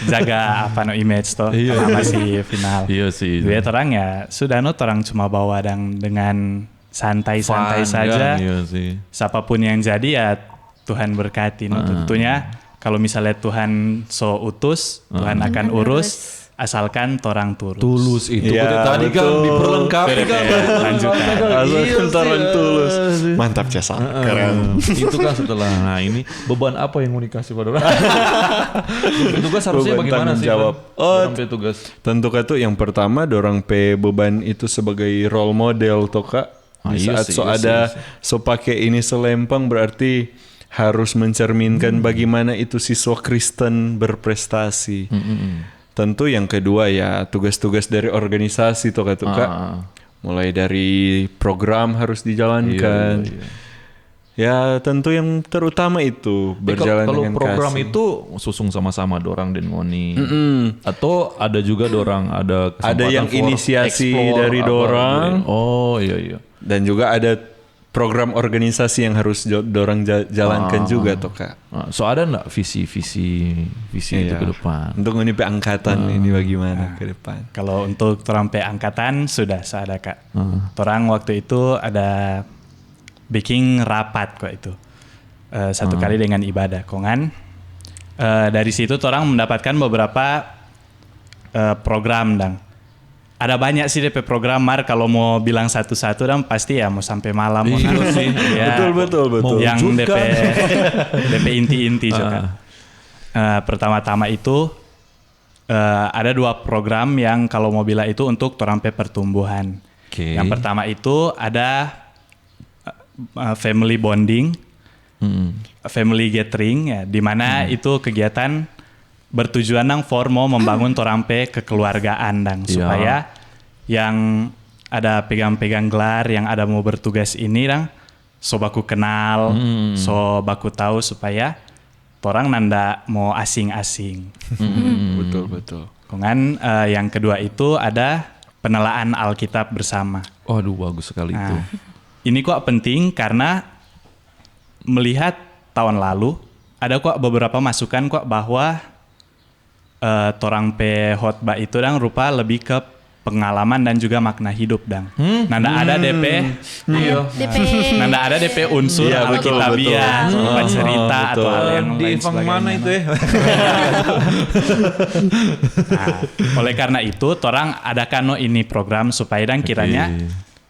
[SPEAKER 5] Jaga apa no image toh,
[SPEAKER 1] Iya.
[SPEAKER 5] karena masih final.
[SPEAKER 1] Iya sih.
[SPEAKER 5] Dia orang ya sudah no orang cuma bawa dengan santai-santai
[SPEAKER 1] Fun,
[SPEAKER 5] saja.
[SPEAKER 1] kan? Iya sih.
[SPEAKER 5] Siapapun yang jadi ya Tuhan berkati. No. Tentunya kalau misalnya Tuhan so utus, Tuhan akan urus. Asalkan torang turus.
[SPEAKER 1] Tulus itu.
[SPEAKER 3] Iya,
[SPEAKER 1] Tadi kan
[SPEAKER 3] betul.
[SPEAKER 1] diperlengkapi kan.
[SPEAKER 5] Lanjutkan.
[SPEAKER 3] Asalkan torang tulus.
[SPEAKER 1] sih.
[SPEAKER 3] Mantap Cesar. Keren.
[SPEAKER 1] Itu kan setelah. Nah ini beban apa yang mau dikasih pada orang? Tugas harusnya
[SPEAKER 3] Beban
[SPEAKER 1] bagaimana
[SPEAKER 3] tanggung
[SPEAKER 1] sih?
[SPEAKER 3] jawab.
[SPEAKER 1] Sampai tugas.
[SPEAKER 3] Tentu kan tuh yang pertama dorang pe beban itu sebagai role model toh Kak. Di
[SPEAKER 1] Iya
[SPEAKER 3] saat
[SPEAKER 1] sih,
[SPEAKER 3] so
[SPEAKER 1] iya
[SPEAKER 3] ada
[SPEAKER 1] sih.
[SPEAKER 3] so pakai ini selempang berarti harus mencerminkan bagaimana itu siswa Kristen berprestasi. Tentu yang kedua ya tugas-tugas dari organisasi toh Kak. Mulai dari program harus dijalankan.
[SPEAKER 1] Iya.
[SPEAKER 3] Ya tentu yang terutama itu berjalan
[SPEAKER 1] Kalau
[SPEAKER 3] dengan
[SPEAKER 1] program
[SPEAKER 3] kasih.
[SPEAKER 1] itu susung sama-sama dorang dan ngoni. Atau ada juga dorang ada kesempatan
[SPEAKER 3] Ada yang
[SPEAKER 1] for
[SPEAKER 3] inisiasi
[SPEAKER 1] explore
[SPEAKER 3] dari
[SPEAKER 1] apa
[SPEAKER 3] dorang.
[SPEAKER 1] gitu. Oh iya.
[SPEAKER 3] Dan juga ada program organisasi yang harus dorang jalankan juga toh Kak.
[SPEAKER 1] Nah, so ada nggak visi itu
[SPEAKER 3] Iya.
[SPEAKER 1] ke depan?
[SPEAKER 3] Untuk menipe angkatan ini bagaimana ke depan.
[SPEAKER 5] Kalau untuk torang pe angkatan sudah ada Kak. Torang waktu itu ada bikin rapat kok itu. Satu kali dengan ibadah kongan. Dari situ torang mendapatkan beberapa program dang. Ada banyak sih DP program Mar, kalau mau bilang satu-satu dan pasti ya mau sampai malam.
[SPEAKER 1] Iya sih.
[SPEAKER 5] Ya,
[SPEAKER 3] Betul.
[SPEAKER 5] yang
[SPEAKER 1] Mewujudkan.
[SPEAKER 5] DP inti-inti juga. Pertama-tama itu ada 2 program yang kalau mau bilang itu untuk torang pe pertumbuhan.
[SPEAKER 1] Oke.
[SPEAKER 5] Yang pertama itu ada family bonding, family gathering ya, di mana itu kegiatan bertujuan nang for mau membangun torang pe kekeluargaan dang, supaya yang ada pegang-pegang gelar, yang ada mau bertugas ini dang, so baku kenal, so baku tahu supaya torang nanda mau asing-asing.
[SPEAKER 3] Betul.
[SPEAKER 5] Kongan yang kedua itu ada penelaan Alkitab bersama.
[SPEAKER 1] Waduh bagus sekali itu.
[SPEAKER 5] Nah, ini kok penting karena melihat tahun lalu ada kok beberapa masukan kok bahwa torang pe khotbah itu dang rupa lebih ke pengalaman dan juga makna hidup dang. Nanda ada DP, nanda ada DP unsur
[SPEAKER 3] Iya, betul,
[SPEAKER 5] Alkitabiah,
[SPEAKER 3] betul.
[SPEAKER 5] berupa cerita
[SPEAKER 3] betul.
[SPEAKER 5] atau hal yang
[SPEAKER 1] Di
[SPEAKER 5] lain
[SPEAKER 1] event
[SPEAKER 5] sebagainya.
[SPEAKER 1] mana itu ya?
[SPEAKER 5] Nah, oleh karena itu, torang adakan no ini program supaya dan kiranya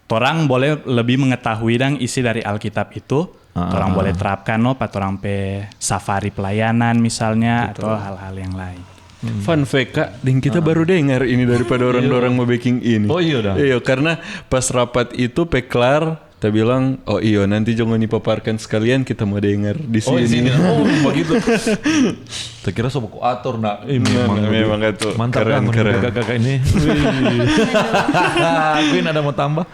[SPEAKER 5] torang boleh lebih mengetahui dan isi dari Alkitab itu. Torang boleh terapkan no, pak torang pe safari pelayanan misalnya atau hal-hal yang lain.
[SPEAKER 3] Fun fact Kak, dan kita baru dengar ini daripada orang-orang mau baking ini.
[SPEAKER 1] Oh iya dah.
[SPEAKER 3] Iya, karena pas rapat itu peklar, kita bilang, oh iya nanti jangan dipaparkan sekalian, kita mau dengar di sini.
[SPEAKER 1] Oh di sini. Oh begitu. Terkira sobat atur nak.
[SPEAKER 3] Memang itu.
[SPEAKER 1] Mantap
[SPEAKER 3] Keren.
[SPEAKER 1] kakak ini. Queen ada mau tambah?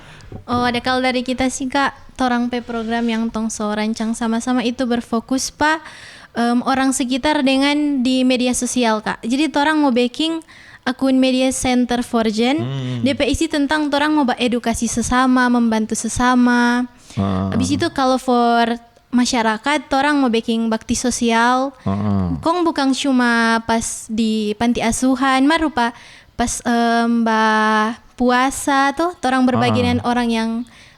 [SPEAKER 6] Oh, ada kalau dari kita sih Kak, torang pe program yang tongso rancang sama-sama itu berfokus Pak orang sekitar dengan di media sosial Kak. Jadi torang mau backing akun media Center for Gen. DP isi tentang torang mau edukasi sesama, membantu sesama. Habis itu kalau for masyarakat, torang mau backing bakti sosial. Kong bukan cuma pas di panti asuhan, mah rupa pas mbak puasa tuh torang berbagi dengan orang yang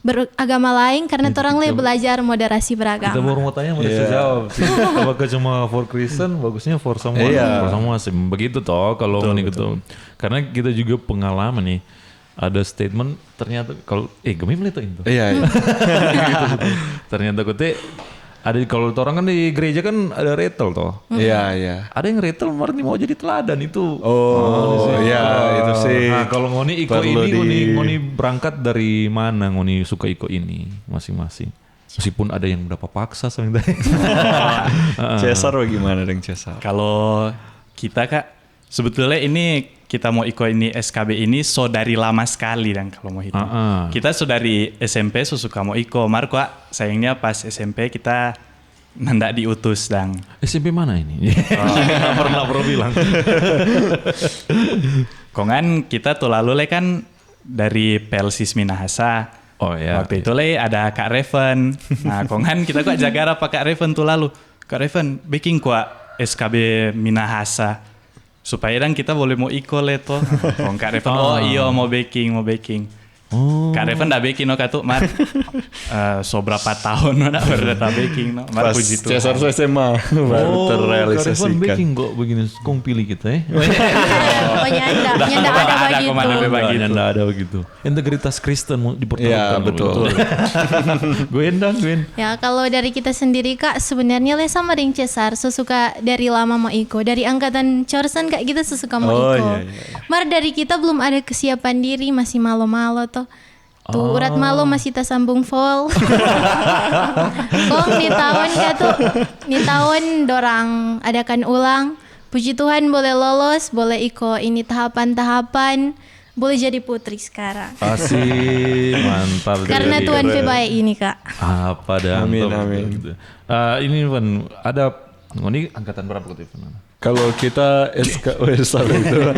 [SPEAKER 6] beragama lain karena torang le belajar moderasi beragama.
[SPEAKER 1] Kita baru mau tanya mau bisa jawab sih. Apakah cuma for Kristen bagusnya for semua? For semua sih. Begitu toh kalau ini gitu. Karena kita juga pengalaman nih. Ada statement ternyata kalau gemi melihat itu.
[SPEAKER 3] Iya.
[SPEAKER 1] Ternyata kote ada kalau orang kan di gereja kan ada retel toh.
[SPEAKER 3] Iya.
[SPEAKER 1] Ada yang retel marni mau jadi teladan itu.
[SPEAKER 3] Oh, iya itu sih.
[SPEAKER 1] Nah, kalau ngoni iko
[SPEAKER 3] perlu
[SPEAKER 1] ini ngoni berangkat dari mana ngoni suka iko ini masing-masing. Meskipun ada yang berapa paksa sama yang
[SPEAKER 3] Cesar bagaimana dengan Cesar?
[SPEAKER 5] Kalau kita Kak, sebetulnya ini kita mau ikut ini SKB ini so dari lama sekali dan kalau mau hitung. Kita so dari SMP suka mau ikut. Marco sayangnya pas SMP kita nandak diutus dan.
[SPEAKER 1] SMP mana ini? Nggak pernah bilang.
[SPEAKER 5] Kongan kita tuh lalu kan dari Pelsis Minahasa
[SPEAKER 1] Oh ya.
[SPEAKER 5] Waktu itu ada Kak Reven. Nah, kongan kita kok jaga apa Kak Reven tuh lalu. Kak Reven bikin kuat SKB Minahasa supaya dan kita boleh mau iko leto. Kong Kak Reven iya mau baking. Kak Reven dah baking no katu mar. So berapa tahun nak berdata baking no. Mar
[SPEAKER 3] Pas
[SPEAKER 5] puji Tuhan.
[SPEAKER 3] Cesar SMA baru
[SPEAKER 1] Kak Revan
[SPEAKER 3] terrealisasikan.
[SPEAKER 1] baking kok begini. Kong pilih kita ya.
[SPEAKER 6] Pokoknya nyanda ada begitu.
[SPEAKER 1] Nggak ada begitu. Integritas Kristen mau dipertahankan.
[SPEAKER 3] Ya, betul.
[SPEAKER 1] Gwen.
[SPEAKER 6] Ya kalau dari kita sendiri Kak sebenarnya le sama dengan Cesar sesuka dari lama mau iko. Dari angkatan Chorsan Kak kita sesuka mau
[SPEAKER 3] Oh,
[SPEAKER 6] iko.
[SPEAKER 3] iya.
[SPEAKER 6] Mar dari kita belum ada kesiapan diri masih malo-malo tuh. Tuh urat malo masih tak sambung full. Kong di tahun di tahun dorang adakan ulang. Puji Tuhan boleh lolos, boleh iko ini tahapan-tahapan, boleh jadi putri sekarang.
[SPEAKER 1] Asik, mantap.
[SPEAKER 6] Karena
[SPEAKER 1] Jadi
[SPEAKER 6] Tuhan
[SPEAKER 1] keren.
[SPEAKER 6] baik ini Kak.
[SPEAKER 1] Apa dah?
[SPEAKER 3] Amin,
[SPEAKER 1] mantap,
[SPEAKER 3] amin.
[SPEAKER 1] gitu. Ini Van, ada ini angkatan berapa kok Van?
[SPEAKER 3] Kalau kita salah itu.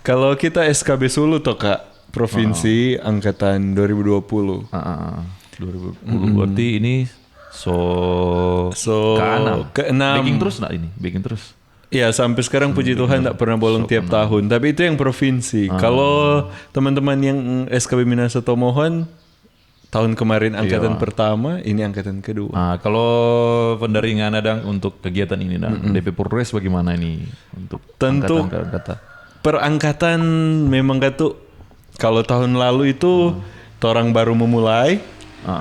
[SPEAKER 3] Kalau kita SKB Sulu toh Kak, provinsi angkatan 2020.
[SPEAKER 1] 2010 berarti ini ke-6. Baking terus nak ini? Baking terus.
[SPEAKER 3] Iya sampai sekarang puji Tuhan tak pernah bolong tiap tahun. Tapi itu yang provinsi. Kalau teman-teman yang SKB Minahasa Tomohon tahun kemarin angkatan pertama, ini angkatan kedua.
[SPEAKER 1] Nah, kalau pendaringan ada untuk kegiatan ini dan DP Progres bagaimana ini untuk
[SPEAKER 3] Tentu
[SPEAKER 1] angkatan?
[SPEAKER 3] perangkatan memang gak kalau tahun lalu itu torang baru memulai.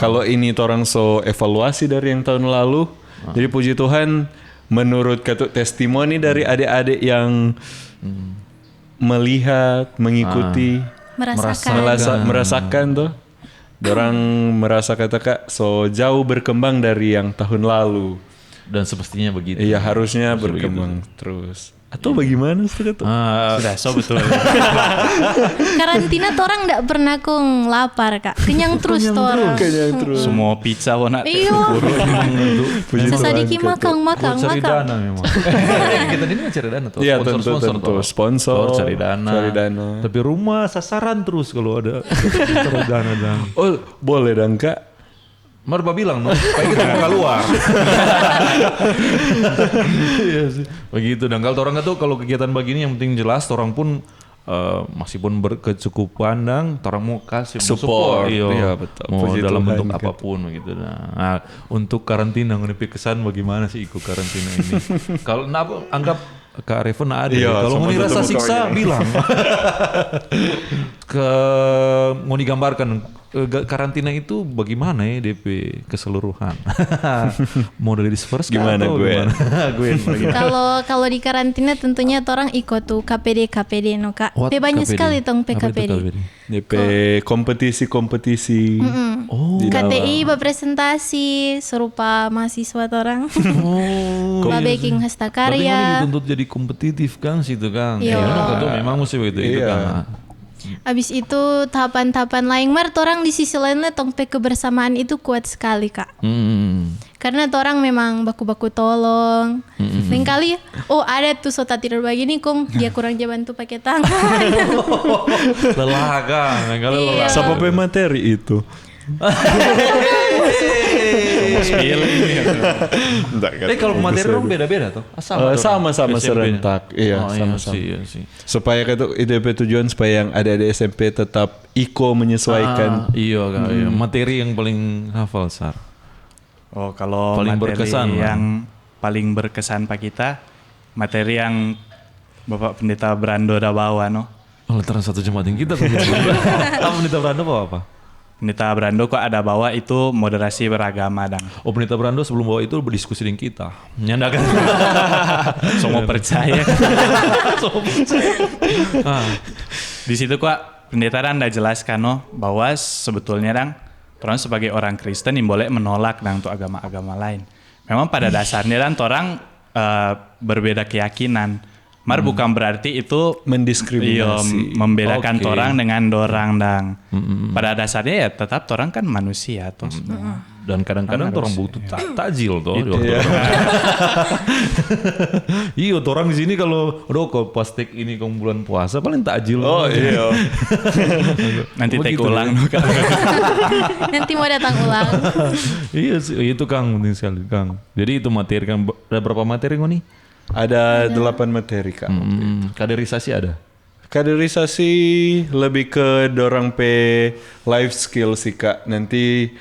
[SPEAKER 3] Kalau ini torang so evaluasi dari yang tahun lalu. Jadi puji Tuhan menurut testimoni dari adik-adik yang melihat, mengikuti, merasakan tuh. Dorang merasa kak so jauh berkembang dari yang tahun lalu.
[SPEAKER 1] Dan semestinya begitu.
[SPEAKER 3] Iya harusnya berkembang terus. Atau bagaimana sih kata?
[SPEAKER 5] Sudah so betul.
[SPEAKER 6] Karantina orang ndak pernah kong lapar Kak. Kenyang terus orang.
[SPEAKER 3] Kenyang terus.
[SPEAKER 5] Semua pizza wana.
[SPEAKER 6] Iya. Sesadiki makan.
[SPEAKER 1] Cari dana memang. Kita ini cari dana tuh.
[SPEAKER 3] Iya tentu. Sponsor
[SPEAKER 1] cari dana. Tapi rumah sasaran terus kalau ada cari dana dan.
[SPEAKER 3] Oh boleh dong Kak.
[SPEAKER 1] Marba bilang, no, kayak kita buka luar. Iya sih. Begitu. Dan kalau orang itu kalau kegiatan begini yang penting jelas, orang pun masih pun berkecukupan dan orang mau kasih
[SPEAKER 3] support.
[SPEAKER 1] Iya,
[SPEAKER 3] betul.
[SPEAKER 1] Mau
[SPEAKER 3] Puji
[SPEAKER 1] dalam
[SPEAKER 3] Tuhan,
[SPEAKER 1] bentuk
[SPEAKER 3] kan.
[SPEAKER 1] apapun gitu. Nah, untuk karantina ngenepi kesan bagaimana sih ikut karantina ini? Kalau anggap Kak Reven ada.
[SPEAKER 3] Iya,
[SPEAKER 1] Kalau mau dirasa
[SPEAKER 3] sama
[SPEAKER 1] siksa
[SPEAKER 3] ketemu
[SPEAKER 1] bilang. Mau digambarkan karantina itu bagaimana ya DP keseluruhan? Mau dari disperse
[SPEAKER 3] Gimana gue?
[SPEAKER 6] Kalau di karantina tentunya orang ikut tuh KPD no Kak.
[SPEAKER 1] What
[SPEAKER 6] Banyak
[SPEAKER 1] KPD?
[SPEAKER 6] sekali tong
[SPEAKER 1] Apa itu
[SPEAKER 6] PKPD.
[SPEAKER 3] DP kompetisi.
[SPEAKER 1] Oh.
[SPEAKER 3] Di
[SPEAKER 6] KTI berpresentasi serupa mahasiswa orang. Baking hasta
[SPEAKER 1] Berarti
[SPEAKER 6] karya.
[SPEAKER 1] mana dituntut jadi kompetitif kan situ kan?
[SPEAKER 6] Iya.
[SPEAKER 1] Memang mesti begitu itu kan.
[SPEAKER 6] Abis itu tahapan-tahapan lain orang di sisi lainnya tong kebersamaan itu kuat sekali Kak. Karena orang memang baku-baku tolong. Lain kali ada tuh sota tidur begini kong dia kurang jaban tuh pakai tangan.
[SPEAKER 1] Lelah kan?
[SPEAKER 6] Iya.
[SPEAKER 3] Siapa materi itu?
[SPEAKER 1] Kalau materi orang beda-beda tuh.
[SPEAKER 3] Sama-sama serentak. Iya, sama-sama.
[SPEAKER 1] Iya sih.
[SPEAKER 3] Supaya IDP tujuan supaya yang ada di SMP tetap menyesuaikan.
[SPEAKER 1] Iya kan. Iya. Materi yang paling hafal Sar.
[SPEAKER 5] Oh kalau
[SPEAKER 1] Paling
[SPEAKER 5] materi
[SPEAKER 1] berkesan,
[SPEAKER 5] yang paling berkesan pak kita materi yang Bapak Pendeta Brando dah bawa no.
[SPEAKER 1] Oh, lantaran satu jemaat yang kita. Kamu Pendeta Brando bawa apa?
[SPEAKER 5] Pendeta Brando kok ada bawa itu moderasi beragama dan.
[SPEAKER 1] Oh Pendeta Brando sebelum bawa itu berdiskusi dengan kita. Nyandakan.
[SPEAKER 5] Semua percaya. Di situ kok pendeta dan dah jelaskan no bahwa sebetulnya dang orang sebagai orang Kristen yang boleh menolak dang untuk agama-agama lain. Memang pada dasarnya dan orang berbeda keyakinan. Mar bukan berarti itu
[SPEAKER 3] mendiskriminasi.
[SPEAKER 5] Membedakan orang dengan dorang dang. Pada dasarnya ya tetap orang kan manusia toh semua.
[SPEAKER 1] Dan kadang-kadang orang butuh takjil toh. Iya, orang di sini kalau kok pas take ini kong bulan puasa paling takjil.
[SPEAKER 3] Oh iya.
[SPEAKER 5] Nanti take
[SPEAKER 1] Begitu,
[SPEAKER 5] ulang.
[SPEAKER 6] Nanti mau datang ulang.
[SPEAKER 1] Iya sih, itu Kang penting sekali Kang. Jadi itu materi kan ada berapa materi nih?
[SPEAKER 3] Ada 8 materi Kak.
[SPEAKER 1] Kaderisasi ada.
[SPEAKER 3] Kaderisasi lebih ke dorang pe life skill sih Kak. Nanti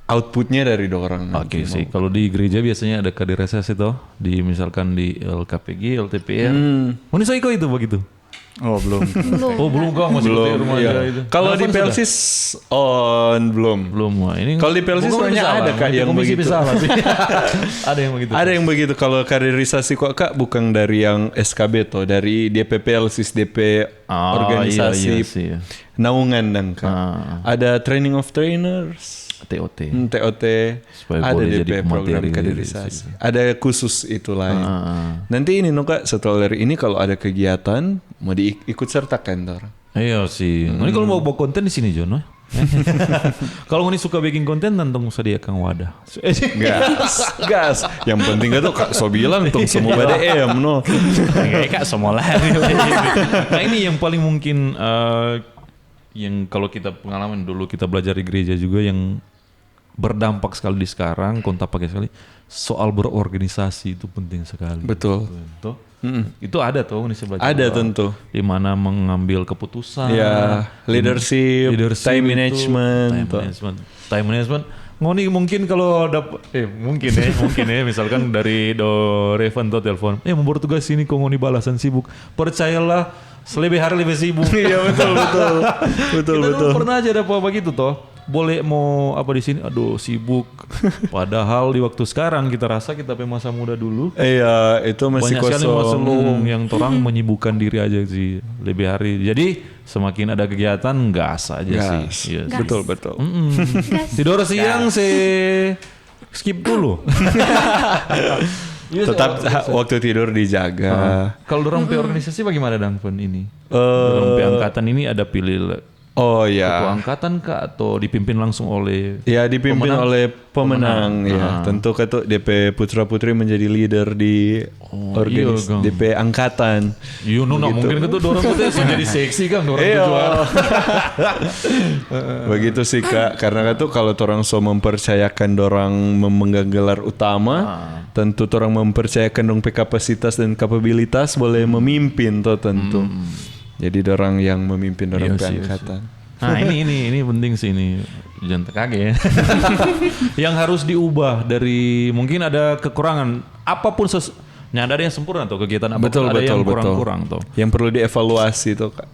[SPEAKER 3] outputnya dari dorang.
[SPEAKER 1] Oke sih, kalau di gereja biasanya ada kaderisasi toh, di misalkan di LKPG, LTPR. Oh ini Soiko itu begitu.
[SPEAKER 5] Oh belum.
[SPEAKER 1] Oh belum Kang, masih
[SPEAKER 3] Belum.
[SPEAKER 1] rumah
[SPEAKER 3] Iya.
[SPEAKER 1] aja itu.
[SPEAKER 3] Kalau di
[SPEAKER 1] Nelfon
[SPEAKER 3] Pelsis belum.
[SPEAKER 1] belum. Wah, ini
[SPEAKER 3] Kalau di Pelsis
[SPEAKER 1] Bukan
[SPEAKER 3] banyak
[SPEAKER 1] salah,
[SPEAKER 3] ada Kak yang
[SPEAKER 1] komisi
[SPEAKER 3] begitu.
[SPEAKER 1] salah sih. Ada yang begitu.
[SPEAKER 3] Ada yang begitu. Kalau kaderisasi kok Kak bukan dari yang SKB toh, dari DP Pelsis, DP organisasi
[SPEAKER 1] iya sih.
[SPEAKER 3] naungan dan Kak. Ada training of trainers.
[SPEAKER 1] TOT.
[SPEAKER 3] TOT,
[SPEAKER 1] Supaya
[SPEAKER 3] ada
[SPEAKER 1] boleh
[SPEAKER 3] DP
[SPEAKER 1] jadi
[SPEAKER 3] program
[SPEAKER 1] pemateri
[SPEAKER 3] kaderisasi, ada khusus itu lain. Nanti ini Kak, setelah dari ini kalau ada kegiatan mau diikut sertakan Tor.
[SPEAKER 1] Iya sih. Ini kalau mau bawa konten di sini John. Kalau ini suka bikin konten tentang sediakan wadah.
[SPEAKER 3] Gas. Yang penting itu Kak so bilang tong semua BDM no.
[SPEAKER 5] Kayak Kak semua lah.
[SPEAKER 1] Nah ini yang paling mungkin yang kalau kita pengalaman dulu kita belajar di gereja juga yang berdampak sekali di sekarang, kontak pakai sekali, soal berorganisasi itu penting sekali.
[SPEAKER 3] Betul.
[SPEAKER 1] Toh? Itu ada tuh ini sebelah.
[SPEAKER 3] Ada tentu.
[SPEAKER 1] Di mana mengambil keputusan.
[SPEAKER 3] Ya, leadership, time
[SPEAKER 1] itu,
[SPEAKER 3] management.
[SPEAKER 1] Time management. Ngoni mungkin kalau dapat mungkin ya misalkan dari do Revan tuh telepon, mau bertugas sini kok Ngoni balasan sibuk. Percayalah selebih hari lebih sibuk.
[SPEAKER 3] Iya betul.
[SPEAKER 1] Kita dulu pernah aja dapat begitu toh. Boleh mau apa di sini? Aduh sibuk. Padahal di waktu sekarang kita rasa kita pe masa muda dulu.
[SPEAKER 3] Iya, itu masih
[SPEAKER 1] Banyak sekali masa
[SPEAKER 3] kosong.
[SPEAKER 1] luang yang orang menyibukkan diri aja sih lebih hari. Jadi semakin ada kegiatan gas aja sih. Iya,
[SPEAKER 6] Gas.
[SPEAKER 3] Betul.
[SPEAKER 1] tidur siang sih skip dulu.
[SPEAKER 3] Tetap waktu tidur dijaga.
[SPEAKER 1] Kalau dorong pe organisasi bagaimana Dang Fen ini? Dorong pe angkatan ini ada pilih
[SPEAKER 3] Oh
[SPEAKER 1] ketua
[SPEAKER 3] ya.
[SPEAKER 1] angkatan kah atau dipimpin langsung oleh
[SPEAKER 3] Ya dipimpin
[SPEAKER 1] pemenang?
[SPEAKER 3] oleh pemenang ya. Tentu ketua DP putra putri menjadi leader di
[SPEAKER 1] Gang.
[SPEAKER 3] DP angkatan.
[SPEAKER 1] Mungkin itu dorong itu jadi seksi kan dorong
[SPEAKER 3] Iya.
[SPEAKER 1] juara.
[SPEAKER 3] Begitu sih Kak. Karena itu kalau orang so mempercayakan dorang memegang gelar utama, tentu orang mempercayakan dong kapasitas dan kapabilitas boleh memimpin toh tentu. Jadi dorang yang memimpin dorang
[SPEAKER 1] Iya sih,
[SPEAKER 3] angkatan.
[SPEAKER 1] Nah ini penting sih ini jangan terkaget ya. Yang harus diubah dari mungkin ada kekurangan apapun ada yang sempurna tuh kegiatan apapun ada yang kurang-kurang tuh.
[SPEAKER 3] Yang perlu dievaluasi tuh Kak.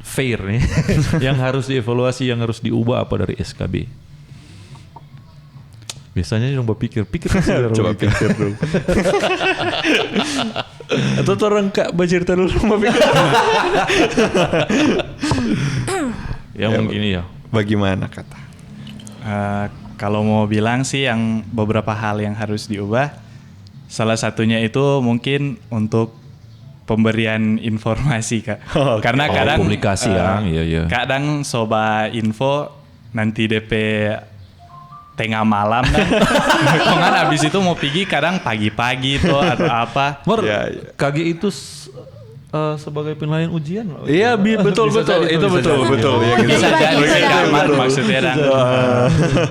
[SPEAKER 1] Fair nih. Yang harus dievaluasi, yang harus diubah apa dari SKB? Biasanya coba pikir
[SPEAKER 3] Coba pikir dulu. Atau orang Kak bacerita dulu mau pikir.
[SPEAKER 1] Mungkin ya.
[SPEAKER 3] Bagaimana kata?
[SPEAKER 5] Kalau mau bilang sih yang beberapa hal yang harus diubah, salah satunya itu mungkin untuk pemberian informasi Kak. Karena kadang
[SPEAKER 1] komunikasi iya.
[SPEAKER 5] kadang soba info nanti DP tengah malam kan. Kan abis itu mau pergi kadang pagi-pagi tuh atau apa.
[SPEAKER 1] KG itu sebagai penilaian ujian loh.
[SPEAKER 3] Iya betul. Itu betul. Ya,
[SPEAKER 5] Bisa jadi
[SPEAKER 6] Bisa.
[SPEAKER 5] maksudnya dan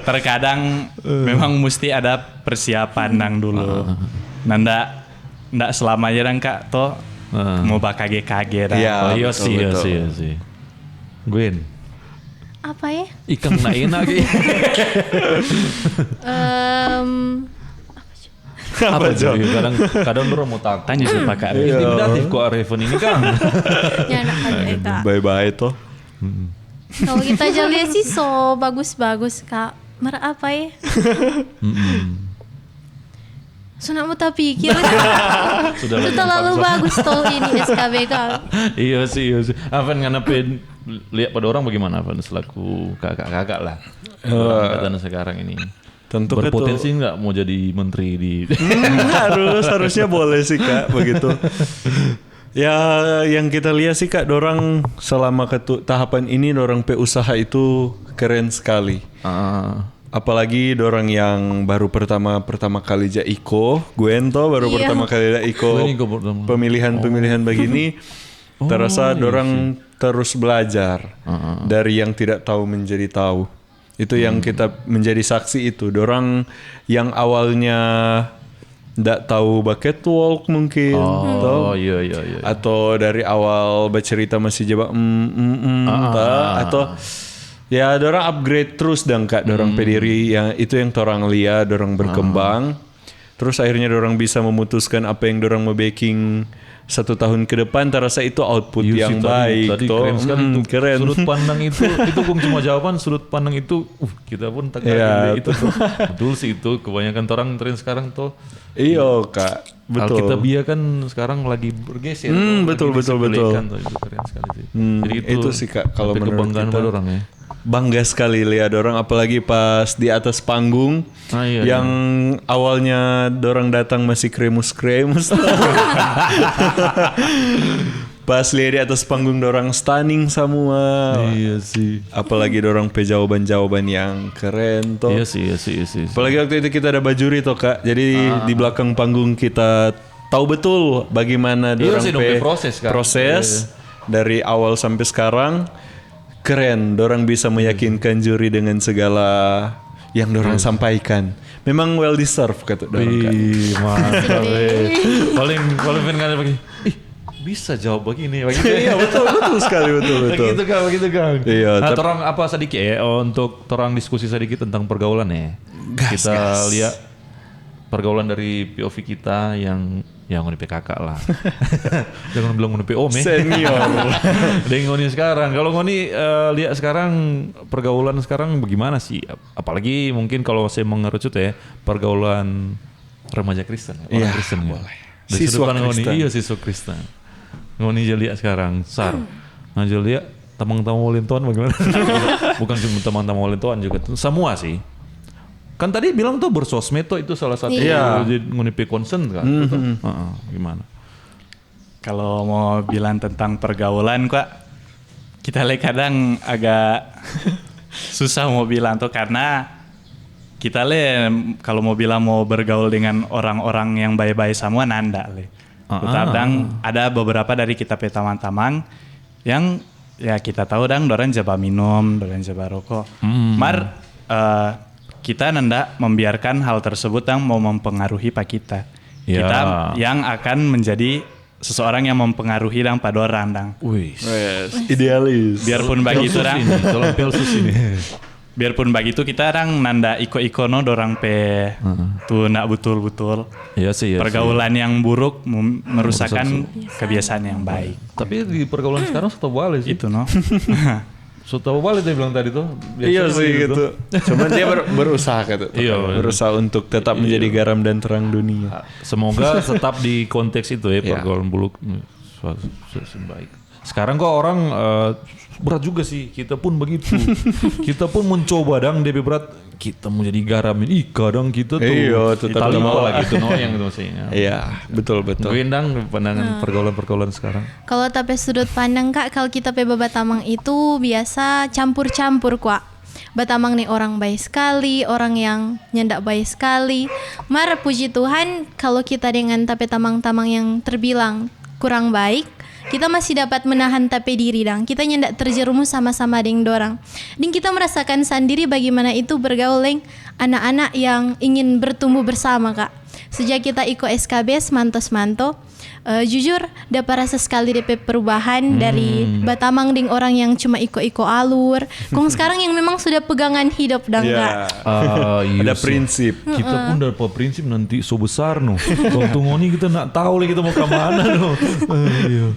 [SPEAKER 5] terkadang memang mesti ada persiapan nang dulu. Nanda ndak selamanya dan Kak toh mau KG dah.
[SPEAKER 3] Iya,
[SPEAKER 1] Iya
[SPEAKER 3] betul.
[SPEAKER 1] sih. Gwen.
[SPEAKER 6] Apa ya?
[SPEAKER 1] Ikan nak enak gitu. Apa Jo? Kadang orang mau takut.
[SPEAKER 5] Tanya sih Pak Kak.
[SPEAKER 1] Intimidatif kok Raven ini kan.
[SPEAKER 6] Ya anak Kak.
[SPEAKER 3] Bye toh.
[SPEAKER 6] Kalau kita lihat sih so bagus-bagus Kak. Apa ya? Sudah mau tak pikir. Sudah terlalu bagus toh ini SKB Kak.
[SPEAKER 1] Iya sih. Avan nganepin lihat pada orang bagaimana Avan selaku kakak lah. Angkatan sekarang ini.
[SPEAKER 3] Tentu
[SPEAKER 1] berpotensi nggak mau jadi menteri di
[SPEAKER 3] harusnya boleh sih Kak begitu. Ya yang kita lihat sih Kak dorang selama tahapan ini dorang pe usaha itu keren sekali. apalagi dorang yang baru pertama kali iko, Gwento baru pertama kali iko pemilihan begini, terasa dorang terus belajar dari yang tidak tahu menjadi tahu. Itu yang kita menjadi saksi itu. Dorang yang awalnya tidak tahu bucket walk mungkin,
[SPEAKER 1] Iya.
[SPEAKER 3] atau dari awal bercerita masih jawab atau ya dorang upgrade terus dan Kak, dorang pediri yang itu yang dorang lihat, dorang berkembang. Terus akhirnya dorang bisa memutuskan apa yang dorang mau baking 1 tahun ke depan, terasa itu output yang baik.
[SPEAKER 1] Tadi keren sekali tuh.
[SPEAKER 3] Keren.
[SPEAKER 1] Sudut pandang itu kung cuma jawaban sudut pandang itu. Kita pun tak itu tuh. Betul sih itu. Kebanyakan orang tren sekarang tuh.
[SPEAKER 3] Iya Kak, betul.
[SPEAKER 1] Alkitabia kan sekarang lagi bergeser.
[SPEAKER 3] Betul.
[SPEAKER 1] Itu keren sekali sih. Jadi
[SPEAKER 3] itu sih Kak, kalau menurut
[SPEAKER 1] kebanggaan
[SPEAKER 3] kita.
[SPEAKER 1] pada orang ya.
[SPEAKER 3] Bangga sekali lihat dorang, apalagi pas di atas panggung yang awalnya dorang datang masih kremus. Pas lihat di atas panggung dorang stunning semua.
[SPEAKER 1] Iya sih.
[SPEAKER 3] Apalagi dorang jawaban-jawaban yang keren toh.
[SPEAKER 1] Iya sih.
[SPEAKER 3] Apalagi waktu itu kita ada bajuri toh Kak. Jadi di belakang panggung kita tahu betul bagaimana dorang proses dari awal sampai sekarang. Keren, dorang bisa meyakinkan juri dengan segala yang dorang sampaikan. Memang well deserved kata dorang Kak.
[SPEAKER 1] Mantap. Paling pengen begini. Bisa jawab begini.
[SPEAKER 3] Iya betul sekali betul.
[SPEAKER 1] Begitu Kang.
[SPEAKER 3] Iya.
[SPEAKER 1] Nah, torang apa sedikit ya untuk torang diskusi sedikit tentang pergaulan ya. Kita lihat pergaulan dari POV kita yang ngoni PKK lah. Jangan bilang ngoni PO
[SPEAKER 3] senior.
[SPEAKER 1] Dengan ngoni sekarang. Kalau ngoni lihat sekarang pergaulan sekarang bagaimana sih? Apalagi mungkin kalau saya mengerucut ya pergaulan remaja Kristen, orang Kristen ya.
[SPEAKER 3] Siswa Kristen.
[SPEAKER 1] Iya siswa Kristen. Ngoni lihat sekarang, Ngajak lihat tamang-tamang walintuan bagaimana? Bukan cuma tamang-tamang walintuan juga, semua sih. Kan tadi bilang tuh bersosmed tuh itu salah satu ngunipi concern kan. Gimana?
[SPEAKER 5] Kalau mau bilang tentang pergaulan Kak, kita kadang agak susah mau bilang tuh karena kita kalau mau bilang mau bergaul dengan orang-orang yang baik-baik semua nanda Kadang ada beberapa dari kita teman-teman yang ya kita tahu dorang coba minum, dorang coba rokok. Kita nanda membiarkan hal tersebut yang mau mempengaruhi pak kita. Kita yang akan menjadi seseorang yang mempengaruhi pada orang
[SPEAKER 3] Idealis.
[SPEAKER 5] Biarpun begitu biarpun begitu kita nanda iko-ikono dorang tuh ndak betul-betul.
[SPEAKER 1] Iya sih.
[SPEAKER 5] Pergaulan yang buruk merusakkan kebiasaan yang baik.
[SPEAKER 1] Tapi di pergaulan sekarang sudah boleh sih.
[SPEAKER 5] Itu
[SPEAKER 1] Sudah balik dia bilang tadi tuh.
[SPEAKER 3] Iya sih gitu. Cuman dia berusaha gitu. Berusaha untuk tetap menjadi garam dan terang dunia.
[SPEAKER 1] Semoga tetap di konteks itu ya pergaulan buluk baik. Sekarang kok orang berat juga sih. Kita pun begitu. Kita pun mencoba DP berat. Kita mau jadi garam ini kadang kita tuh.
[SPEAKER 3] Iya, tetap
[SPEAKER 1] mau lah gitu yang itu maksudnya.
[SPEAKER 3] Iya, betul.
[SPEAKER 1] Gendang pandangan pergaulan sekarang.
[SPEAKER 6] Kalau tapi sudut pandang Kak, kalau kita pe batamang itu biasa campur-campur Kak. Batamang nih orang baik sekali, orang yang nyendak baik sekali. Mar puji Tuhan kalau kita dengan tapi tamang-tamang yang terbilang kurang baik, kita masih dapat menahan tapi diri kita nyendak terjerumus sama-sama dengan dorang. Dan kita merasakan sendiri bagaimana itu bergaul dengan anak-anak yang ingin bertumbuh bersama Kak. Sejak kita ikut SKBS mantos-manto, jujur dapat rasa sekali DP perubahan dari batamang ding orang yang cuma iko-iko alur. Kong sekarang yang memang sudah pegangan hidup Kak.
[SPEAKER 1] Iya
[SPEAKER 3] ada prinsip.
[SPEAKER 1] Kita pun dapat prinsip nanti so besar Waktu ngoni kita nak tahu kita mau kemana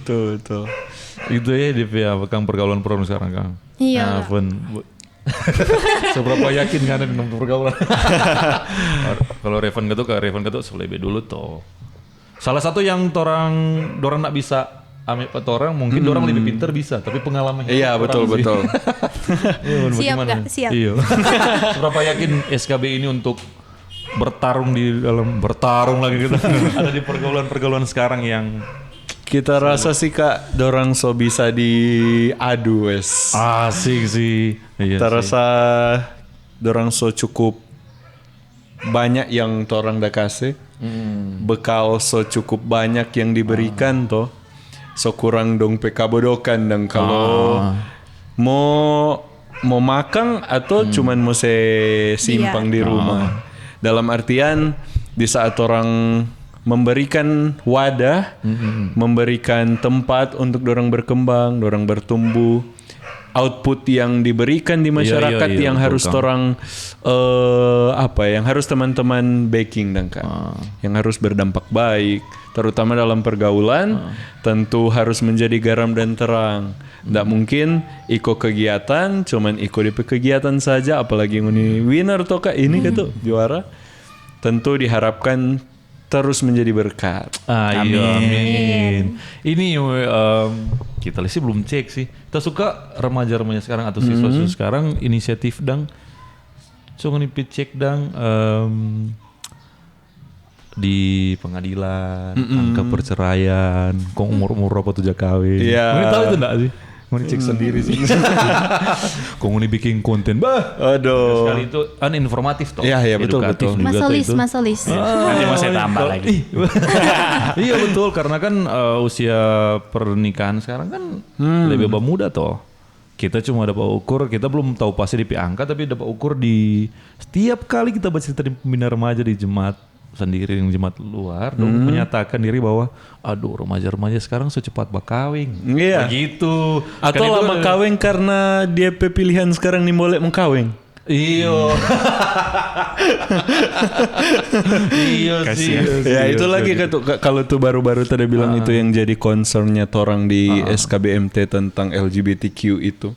[SPEAKER 3] Betul.
[SPEAKER 1] Itu ya DP Kang pergaulan sekarang Kang.
[SPEAKER 6] Iya.
[SPEAKER 1] Seberapa yakin kan dengan pergaulan? Kalau Revan gitu selebih dulu toh. Salah satu yang dorang nak bisa ambil orang mungkin dorang lebih pintar bisa, tapi pengalamannya.
[SPEAKER 3] Iya betul.
[SPEAKER 6] Siap Kak, siap.
[SPEAKER 1] Iya. Seberapa yakin SKB ini untuk bertarung lagi gitu. Ada di pergaulan sekarang yang
[SPEAKER 3] kita rasa sih Kak, dorang so bisa diadu
[SPEAKER 1] asik sih. Iya
[SPEAKER 3] terasa dorang so cukup banyak yang torang dah kasih. Bekal so cukup banyak yang diberikan toh. So kurang dong pekabodokan dan kalau mau makan atau cuman mau simpang di rumah. Dalam artian di saat orang memberikan wadah, memberikan tempat untuk dorang berkembang, dorang bertumbuh, output yang diberikan di masyarakat yang harus orang yang harus teman-teman backing dan kan, yang harus berdampak baik, terutama dalam pergaulan, tentu harus menjadi garam dan terang. Nggak mungkin ikut kegiatan, cuman ikut DP kegiatan saja, apalagi ini winner toh kak ini gitu juara, tentu diharapkan terus menjadi berkat.
[SPEAKER 1] Amin. Ini kita sih belum cek sih. Kita suka remaja-remaja sekarang atau siswa-siswa sekarang inisiatif dang. So nipit cek dang di pengadilan, angka perceraian, kok umur apa tuh kawin.
[SPEAKER 3] Iya.
[SPEAKER 1] Mau tahu itu enggak sih? Mau cek sendiri sih. Kok mau bikin konten, bah.
[SPEAKER 3] Aduh.
[SPEAKER 1] Sekali itu informatif toh.
[SPEAKER 3] Iya, betul.
[SPEAKER 6] Masolis.
[SPEAKER 5] Nanti mau saya tambah lagi.
[SPEAKER 1] Iya betul, karena kan usia pernikahan sekarang kan lebih muda toh. Kita cuma dapat ukur, kita belum tahu pasti di angka, tapi dapat ukur di setiap kali kita baca cerita di pembina remaja di jemaat sendiri, yang jemaat luar, dong menyatakan diri bahwa aduh remaja-remaja sekarang secepat bakawing.
[SPEAKER 3] Iya.
[SPEAKER 1] Begitu.
[SPEAKER 3] Atau kan lama kawin karena dia pilihan sekarang nih boleh mengkawin.
[SPEAKER 1] Iyo. Iya sih.
[SPEAKER 3] Ya itu lagi kalau tuh baru-baru tadi bilang itu yang jadi concernnya torang di SKBMT tentang LGBTQ itu.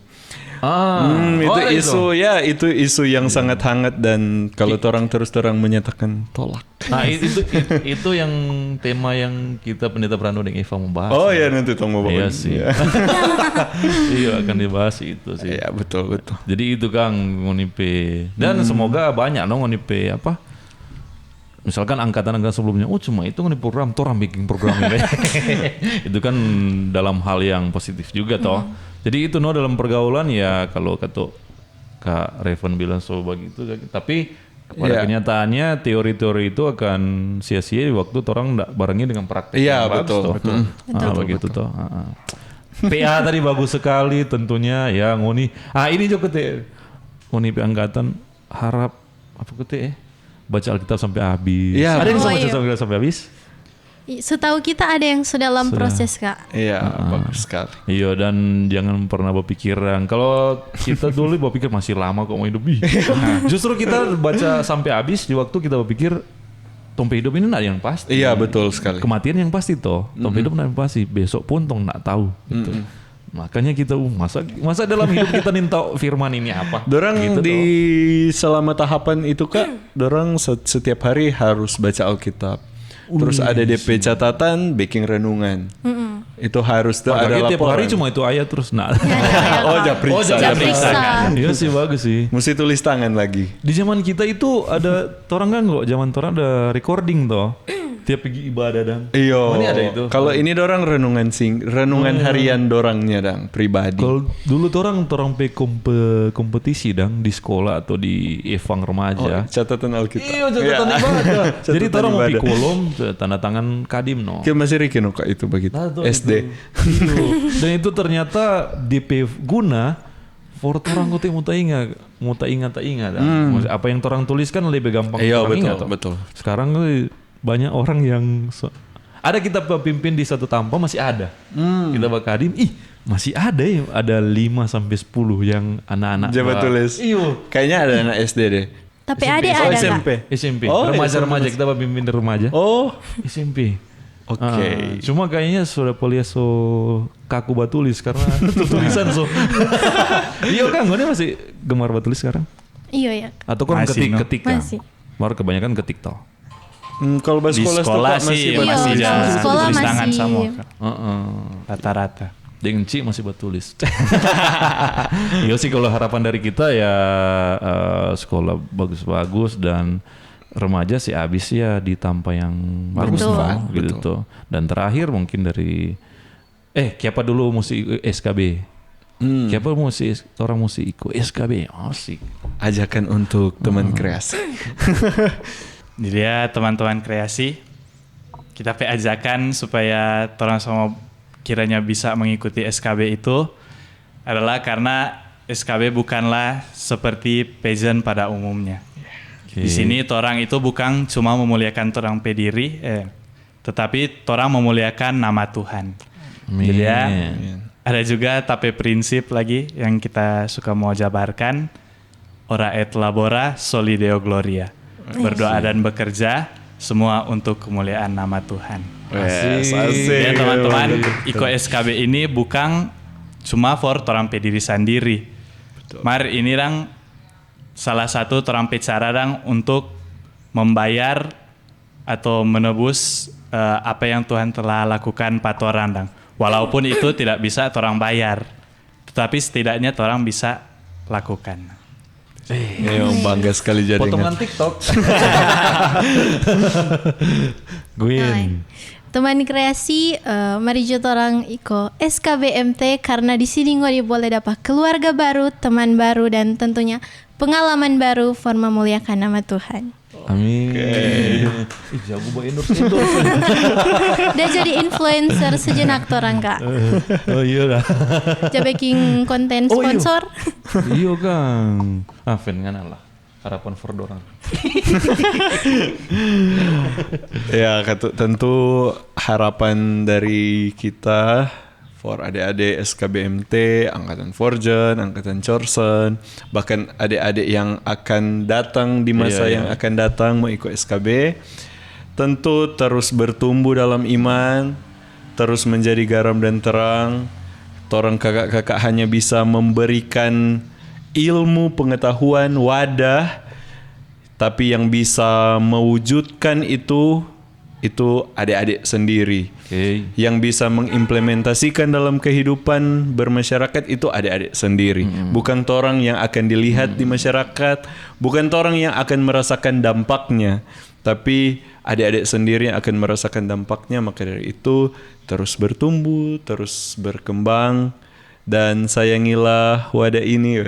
[SPEAKER 3] Itu isu yang sangat hangat dan kalau torang terus terang menyatakan tolak.
[SPEAKER 1] Nah itu yang tema yang kita pendeta Brando dan Eva membahas.
[SPEAKER 3] Oh ya nanti tong mau bahas.
[SPEAKER 1] Iya sih. Iya akan dibahas itu sih.
[SPEAKER 3] Iya betul.
[SPEAKER 1] Jadi itu Kang ngonipe dan semoga banyak dong ngonipe apa? Misalkan angkatan-angkatan sebelumnya, cuma itu ngonipe program, torang bikin program ini. Itu kan dalam hal yang positif juga toh. Jadi itu dalam pergaulan ya kalau Kak Revan bilang so begitu, tapi pada kenyataannya teori-teori itu akan sia-sia di waktu orang nggak barengi dengan praktek yang bagus toh. Begitu toh. PA tadi bagus sekali tentunya ya ngoni. Ini juga ngoni angkatan harap apa baca Alkitab sampai habis.
[SPEAKER 3] Ya,
[SPEAKER 1] ada yang baca Alkitab sampai habis?
[SPEAKER 6] Setahu kita ada yang sudah dalam proses kak.
[SPEAKER 3] Iya bagus sekali.
[SPEAKER 1] Iya dan jangan pernah berpikiran kalau kita dulu berpikir masih lama kok mau hidup. Justru kita baca sampai habis di waktu kita berpikir tompe hidup ini nggak yang pasti.
[SPEAKER 3] Iya betul sekali.
[SPEAKER 1] Kematian yang pasti toh. Tompe hidup nggak yang pasti. Besok pun tong nggak tahu. Gitu. Makanya kita masa dalam hidup kita nih tahu firman ini apa.
[SPEAKER 3] Dorang
[SPEAKER 1] gitu
[SPEAKER 3] di selama tahapan itu kak, dorang setiap hari harus baca Alkitab. Terus ada DP catatan, baking renungan. Itu harus tuh ada laporan.
[SPEAKER 1] Tiap hari cuma itu ayat terus
[SPEAKER 3] Japriksa.
[SPEAKER 1] Iya sih bagus sih.
[SPEAKER 3] Mesti tulis tangan lagi.
[SPEAKER 1] Di zaman kita itu ada torang kan kok zaman torang ada recording toh. Tiap pergi ibadah dang.
[SPEAKER 3] Iyo.
[SPEAKER 1] Ini ada itu.
[SPEAKER 3] Kalau ini dorang renungan harian dorangnya dang pribadi.
[SPEAKER 1] Kalau dulu torang kompetisi dang di sekolah atau di evang remaja.
[SPEAKER 3] Catatan Alkitab.
[SPEAKER 1] Iya catatan ibadah. Jadi torang mau kolom tanda tangan kadim no.
[SPEAKER 3] Kita masih Ricky no kak itu begitu. SD.
[SPEAKER 1] Dan itu ternyata DP guna for torang kote muta ingat. Apa yang torang tuliskan lebih gampang.
[SPEAKER 3] Iya
[SPEAKER 1] betul. Sekarang banyak orang yang ada kita pimpin di satu tanpa masih ada. Kita bakadim, masih ada ya, ada 5 sampai 10 yang anak-anak.
[SPEAKER 3] Coba tulis.
[SPEAKER 1] Iyo.
[SPEAKER 3] Kayaknya ada anak SD deh.
[SPEAKER 6] Tapi ada nggak?
[SPEAKER 1] SMP. Remaja-remaja kita pimpin di remaja.
[SPEAKER 3] Oh,
[SPEAKER 1] SMP.
[SPEAKER 3] Oke.
[SPEAKER 1] Cuma kayaknya sudah polia kaku batulis karena tulisan Iya kan, gue masih gemar batulis sekarang.
[SPEAKER 6] Iya ya.
[SPEAKER 1] Atau kurang ketik kan.
[SPEAKER 6] Masih.
[SPEAKER 1] Baru kebanyakan ketik toh.
[SPEAKER 3] Kalau bahas sekolah
[SPEAKER 5] sih
[SPEAKER 6] masih sekolah
[SPEAKER 5] tulis tangan
[SPEAKER 6] masih.
[SPEAKER 5] semua. Rata-rata.
[SPEAKER 1] Dengci masih batulis. Iya sih kalau harapan dari kita ya sekolah bagus-bagus dan remaja sih habis ya di tampa yang bagus gitu tuh. Dan terakhir mungkin dari siapa dulu mesti SKB. Siapa orang mesti ikut SKB asik.
[SPEAKER 3] Ajakan untuk teman kreasi.
[SPEAKER 5] Jadi ya teman-teman kreasi, kita ajakan supaya orang semua kiranya bisa mengikuti SKB itu adalah karena SKB bukanlah seperti pageant pada umumnya. Di sini orang itu bukan cuma memuliakan orang pediri, tetapi orang memuliakan nama Tuhan. Jadi ya, ada juga tapi prinsip lagi yang kita suka mau jabarkan, ora et labora soli deo gloria. Berdoa dan bekerja semua untuk kemuliaan nama Tuhan. Ya teman-teman, Iko SKB ini bukan cuma for orang pediri sendiri. Mari ini salah satu terampe cara untuk membayar atau menebus apa yang Tuhan telah lakukan patoran walaupun itu tidak bisa orang bayar, tetapi setidaknya orang bisa lakukan.
[SPEAKER 3] Bangga sekali jadi.
[SPEAKER 1] Potongan TikTok. Gwyn.
[SPEAKER 6] Teman kreasi, mari jodoh orang iko SKBMT karena di sini ngori boleh dapat keluarga baru, teman baru, dan tentunya pengalaman baru for memuliakan nama Tuhan.
[SPEAKER 1] Amin. Jago bawa endorse.
[SPEAKER 6] Dia jadi influencer sejenak orang kak.
[SPEAKER 1] Oh iya lah.
[SPEAKER 6] Jabeking konten sponsor.
[SPEAKER 1] Iya Kang. Fan kan lah. Harapan for dorang.
[SPEAKER 3] Ya, tentu harapan dari kita for adik-adik SKBMT, angkatan Forjen, angkatan Corsen, bahkan adik-adik yang akan datang di masa yang akan datang mau ikut SKB, tentu terus bertumbuh dalam iman, terus menjadi garam dan terang. Torang kakak-kakak hanya bisa memberikan ilmu, pengetahuan, wadah, tapi yang bisa mewujudkan itu adik-adik sendiri. Yang bisa mengimplementasikan dalam kehidupan bermasyarakat itu adik-adik sendiri. Bukan orang yang akan dilihat di masyarakat, bukan orang yang akan merasakan dampaknya, tapi adik-adik sendiri yang akan merasakan dampaknya. Maka dari itu terus bertumbuh, terus berkembang, dan sayangilah wadah ini,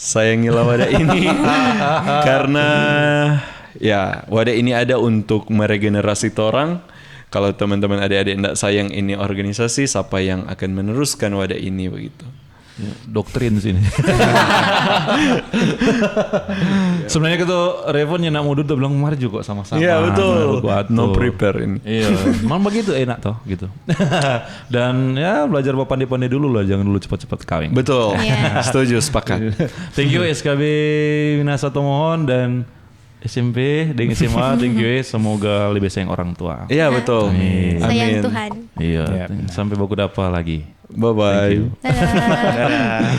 [SPEAKER 3] sayangilah wadah ini karena ya wadah ini ada untuk meregenerasi orang. Kalau teman-teman adik-adik tidak sayang ini organisasi, siapa yang akan meneruskan wadah ini begitu?
[SPEAKER 1] Ya, doktrin sini. Sebenarnya itu Revon yang nak mudur udah bilang mari juga sama-sama.
[SPEAKER 3] Iya betul. No prepare ini.
[SPEAKER 1] Iya, memang begitu enak toh gitu. Dan ya belajar pandai-pandai dulu lah, jangan dulu cepat-cepat kawin.
[SPEAKER 3] Betul. Setuju, sepakat.
[SPEAKER 1] Thank you SKB Winasa Tomohon dan SMP dan SMA, thank you. Semoga lebih sayang orang tua.
[SPEAKER 3] Iya betul.
[SPEAKER 1] Amin.
[SPEAKER 6] Sayang Tuhan.
[SPEAKER 1] Iya. Sampai baku dapa lagi.
[SPEAKER 3] Bye bye.
[SPEAKER 6] Dadah.